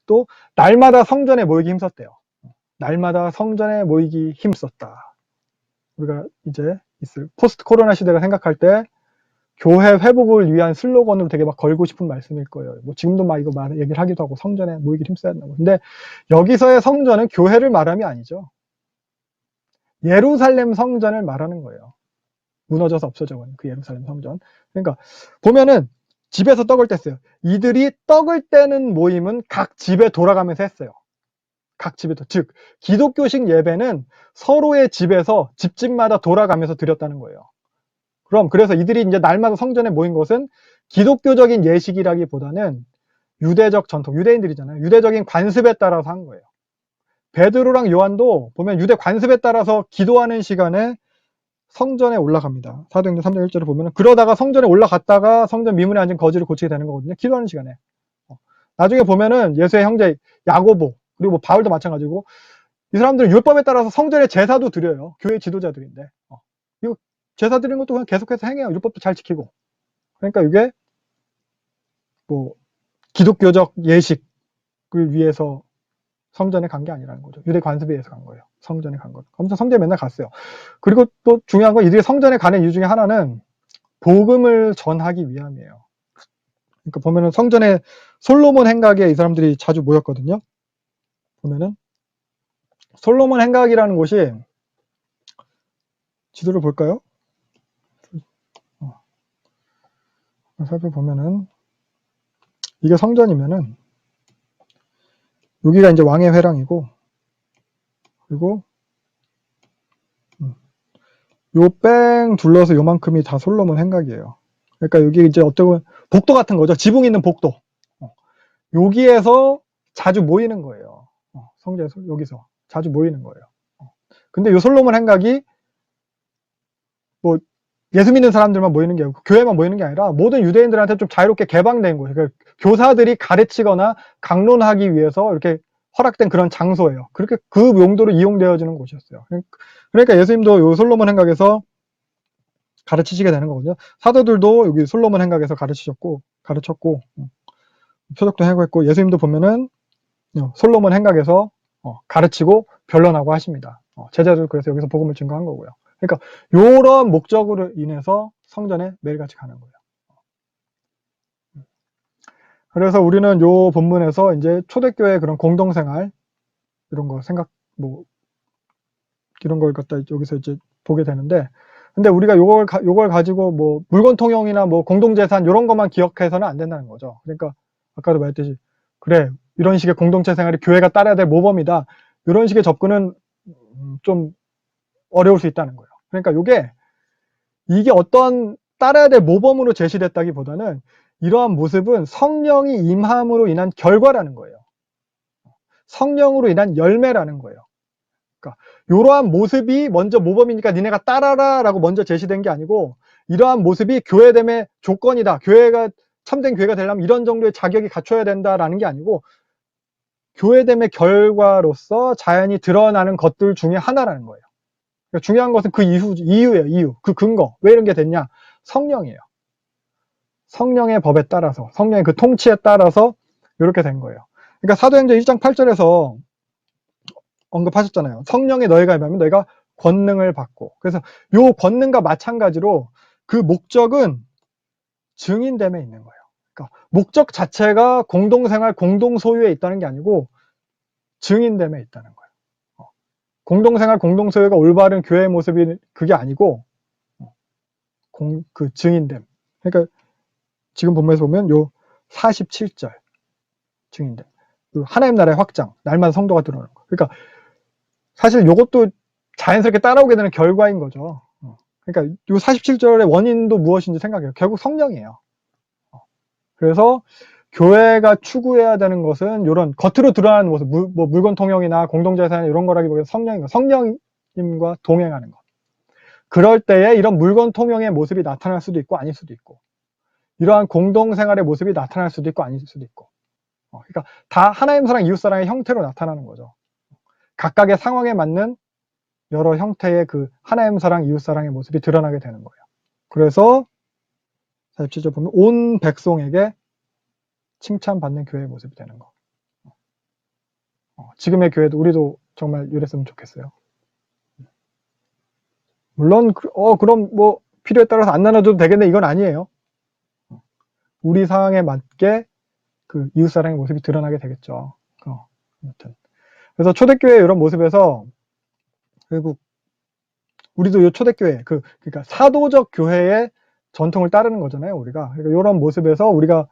또 날마다 성전에 모이기 힘썼대요. 날마다 성전에 모이기 힘썼다. 우리가 이제 있을 포스트 코로나 시대가 생각할 때 교회 회복을 위한 슬로건으로 되게 막 걸고 싶은 말씀일 거예요. 뭐 지금도 막 이거 얘기를 하기도 하고, 성전에 모이기 힘써야 된다고. 근데 여기서의 성전은 교회를 말함이 아니죠. 예루살렘 성전을 말하는 거예요. 무너져서 없어져버린 그 예루살렘 성전. 그러니까 보면은 집에서 떡을 뗐어요. 이들이 떡을 떼는 모임은 각 집에 돌아가면서 했어요. 각 집에서. 즉, 기독교식 예배는 서로의 집에서 집집마다 돌아가면서 드렸다는 거예요. 그래서 이들이 이제 날마다 성전에 모인 것은 기독교적인 예식이라기보다는 유대적 전통, 유대인들이잖아요. 유대적인 관습에 따라서 한 거예요. 베드로랑 요한도 보면 유대 관습에 따라서 기도하는 시간에 성전에 올라갑니다. 사도행전 3장 1절을 보면 그러다가 성전에 올라갔다가 성전 미문에 앉은 거지를 고치게 되는 거거든요. 기도하는 시간에. 나중에 보면은 예수의 형제 야고보 그리고 뭐 바울도 마찬가지고 이 사람들은 율법에 따라서 성전에 제사도 드려요. 교회 지도자들인데 이거 제사 드리는 것도 그냥 계속해서 행해요. 율법도 잘 지키고. 그러니까 이게 뭐 기독교적 예식을 위해서 성전에 간 게 아니라는 거죠. 유대 관습에 의해서 간 거예요. 성전에 간 거죠. 그러면서 성전에 맨날 갔어요. 그리고 또 중요한 건 이들이 성전에 가는 이유 중에 하나는 복음을 전하기 위함이에요. 그러니까 보면은 성전에 솔로몬 행각에 이 사람들이 자주 모였거든요. 보면은 솔로몬 행각이라는 곳이 지도를 볼까요? 살펴보면은 이게 성전이면은 여기가 이제 왕의 회랑이고 그리고 요 뺑 둘러서 요만큼이 다 솔로몬 행각이에요. 그러니까 여기 이제 어떻게 보면 복도 같은 거죠. 지붕 있는 복도. 여기에서 자주 모이는 거예요. 성전에서 여기서 자주 모이는 거예요. 근데 요 솔로몬 행각이 뭐 예수 믿는 사람들만 모이는 게 아니고 교회만 모이는 게 아니라 모든 유대인들한테 좀 자유롭게 개방된 거예요. 그러니까 교사들이 가르치거나 강론하기 위해서 이렇게 허락된 그런 장소예요. 그렇게 그 용도로 이용되어지는 곳이었어요. 그러니까 예수님도 요 솔로몬 행각에서 가르치시게 되는 거거든요. 사도들도 여기 솔로몬 행각에서 가르쳤고 표적도 행하고 예수님도 보면은 솔로몬 행각에서 가르치고 변론하고 하십니다. 제자들 그래서 여기서 복음을 증거한 거고요. 그러니까 요런 목적으로 인해서 성전에 매일같이 가는 거예요. 그래서 우리는 요 본문에서 이제 초대교회의 그런 공동생활 이런 거 이런 걸 갖다 여기서 이제 보게 되는데 근데 우리가 요걸 가지고 뭐 물건 통용이나 뭐 공동재산 이런 것만 기억해서는 안 된다는 거죠. 그러니까 아까도 말했듯이 그래 이런 식의 공동체 생활이 교회가 따라야 될 모범이다. 이런 식의 접근은 좀 어려울 수 있다는 거예요. 그러니까 이게 어떤 따라야 될 모범으로 제시됐다기보다는 이러한 모습은 성령이 임함으로 인한 결과라는 거예요. 성령으로 인한 열매라는 거예요. 그러니까 이러한 모습이 먼저 모범이니까 니네가 따라라 라고 먼저 제시된 게 아니고 이러한 모습이 교회됨의 조건이다. 교회가 참된 교회가 되려면 이런 정도의 자격이 갖춰야 된다라는 게 아니고 교회됨의 결과로서 자연히 드러나는 것들 중에 하나라는 거예요. 그러니까 중요한 것은 그 이유예요. 이유. 그 근거. 왜 이런 게 됐냐? 성령이에요. 성령의 법에 따라서 성령의 그 통치에 따라서 이렇게 된 거예요. 그러니까 사도행전 1장 8절에서 언급하셨잖아요. 성령에 너희가 임하면 너희가 권능을 받고. 그래서 요 권능과 마찬가지로 그 목적은 증인됨에 있는 거예요. 그러니까 목적 자체가 공동생활, 공동소유에 있다는 게 아니고 증인됨에 있다는 거예요. 공동생활, 공동소유가 올바른 교회의 모습이 그게 아니고 그 증인됨. 그러니까 지금 본문에서 보면 요 47절 증인됨. 하나님 나라의 확장, 날마다 성도가 들어오는 거. 그러니까 사실 요것도 자연스럽게 따라오게 되는 결과인 거죠. 그러니까 요 47절의 원인도 무엇인지 생각해요. 결국 성령이에요. 그래서 교회가 추구해야 되는 것은 이런 겉으로 드러나는 모습, 뭐 물건 통용이나 공동재산 이런 거라기보다는 성령인 거, 성령님과 동행하는 것. 그럴 때에 이런 물건 통용의 모습이 나타날 수도 있고 아닐 수도 있고 이러한 공동생활의 모습이 나타날 수도 있고 아닐 수도 있고 그러니까 다 하나님 사랑, 이웃 사랑의 형태로 나타나는 거죠. 각각의 상황에 맞는 여러 형태의 그 하나님 사랑, 이웃 사랑의 모습이 드러나게 되는 거예요. 그래서 47절 보면 온 백성에게 칭찬받는 교회의 모습이 되는 거. 지금의 교회도 우리도 정말 이랬으면 좋겠어요. 물론 그럼 뭐 필요에 따라서 안 나눠줘도 되겠네 이건 아니에요. 우리 상황에 맞게 그 이웃사랑의 모습이 드러나게 되겠죠. 아무튼 그래서 초대교회 이런 모습에서 결국 우리도 이 초대교회 그러니까 사도적 교회의 전통을 따르는 거잖아요. 우리가 그러니까 이런 모습에서 우리가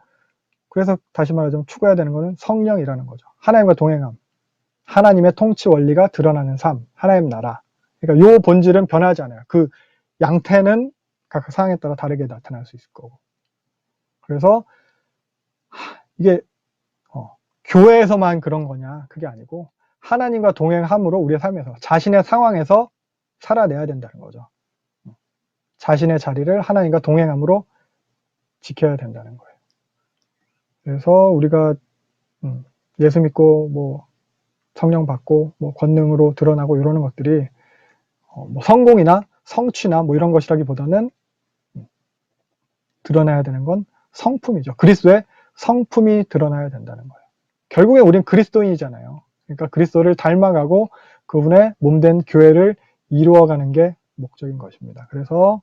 그래서 다시 말하자면 추구해야 되는 것은 성령이라는 거죠. 하나님과 동행함, 하나님의 통치 원리가 드러나는 삶, 하나님 나라. 그러니까 요 본질은 변하지 않아요. 그 양태는 각 상황에 따라 다르게 나타날 수 있을 거고. 그래서 이게 교회에서만 그런 거냐? 그게 아니고 하나님과 동행함으로 우리의 삶에서 자신의 상황에서 살아내야 된다는 거죠. 자신의 자리를 하나님과 동행함으로 지켜야 된다는 거예요. 그래서 우리가 예수 믿고 뭐 성령 받고 뭐 권능으로 드러나고 이러는 것들이 뭐 성공이나 성취나 뭐 이런 것이라기보다는 드러나야 되는 건 성품이죠. 그리스도의 성품이 드러나야 된다는 거예요. 결국에 우린 그리스도인이잖아요. 그러니까 그리스도를 닮아가고 그분의 몸된 교회를 이루어가는 게 목적인 것입니다. 그래서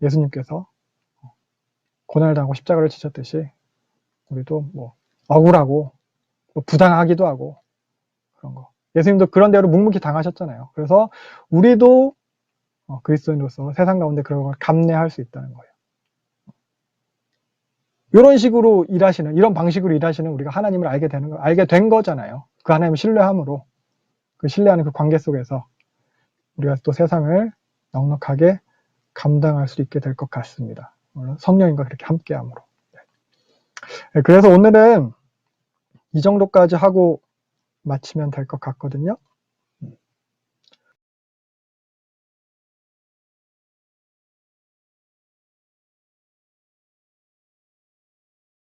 예수님께서 고난을 당하고 십자가를 지셨듯이 우리도 뭐 억울하고 뭐 부당하기도 하고 그런 거. 예수님도 그런 대로 묵묵히 당하셨잖아요. 그래서 우리도 그리스도인으로서 세상 가운데 그런 걸 감내할 수 있다는 거예요. 이런 식으로 일하시는, 이런 방식으로 일하시는 우리가 하나님을 알게 된 거잖아요. 그 하나님을 신뢰함으로, 그 신뢰하는 그 관계 속에서 우리가 또 세상을 넉넉하게 감당할 수 있게 될 것 같습니다. 성령님과 그렇게 함께함으로. 그래서 오늘은 이 정도까지 하고 마치면 될 것 같거든요.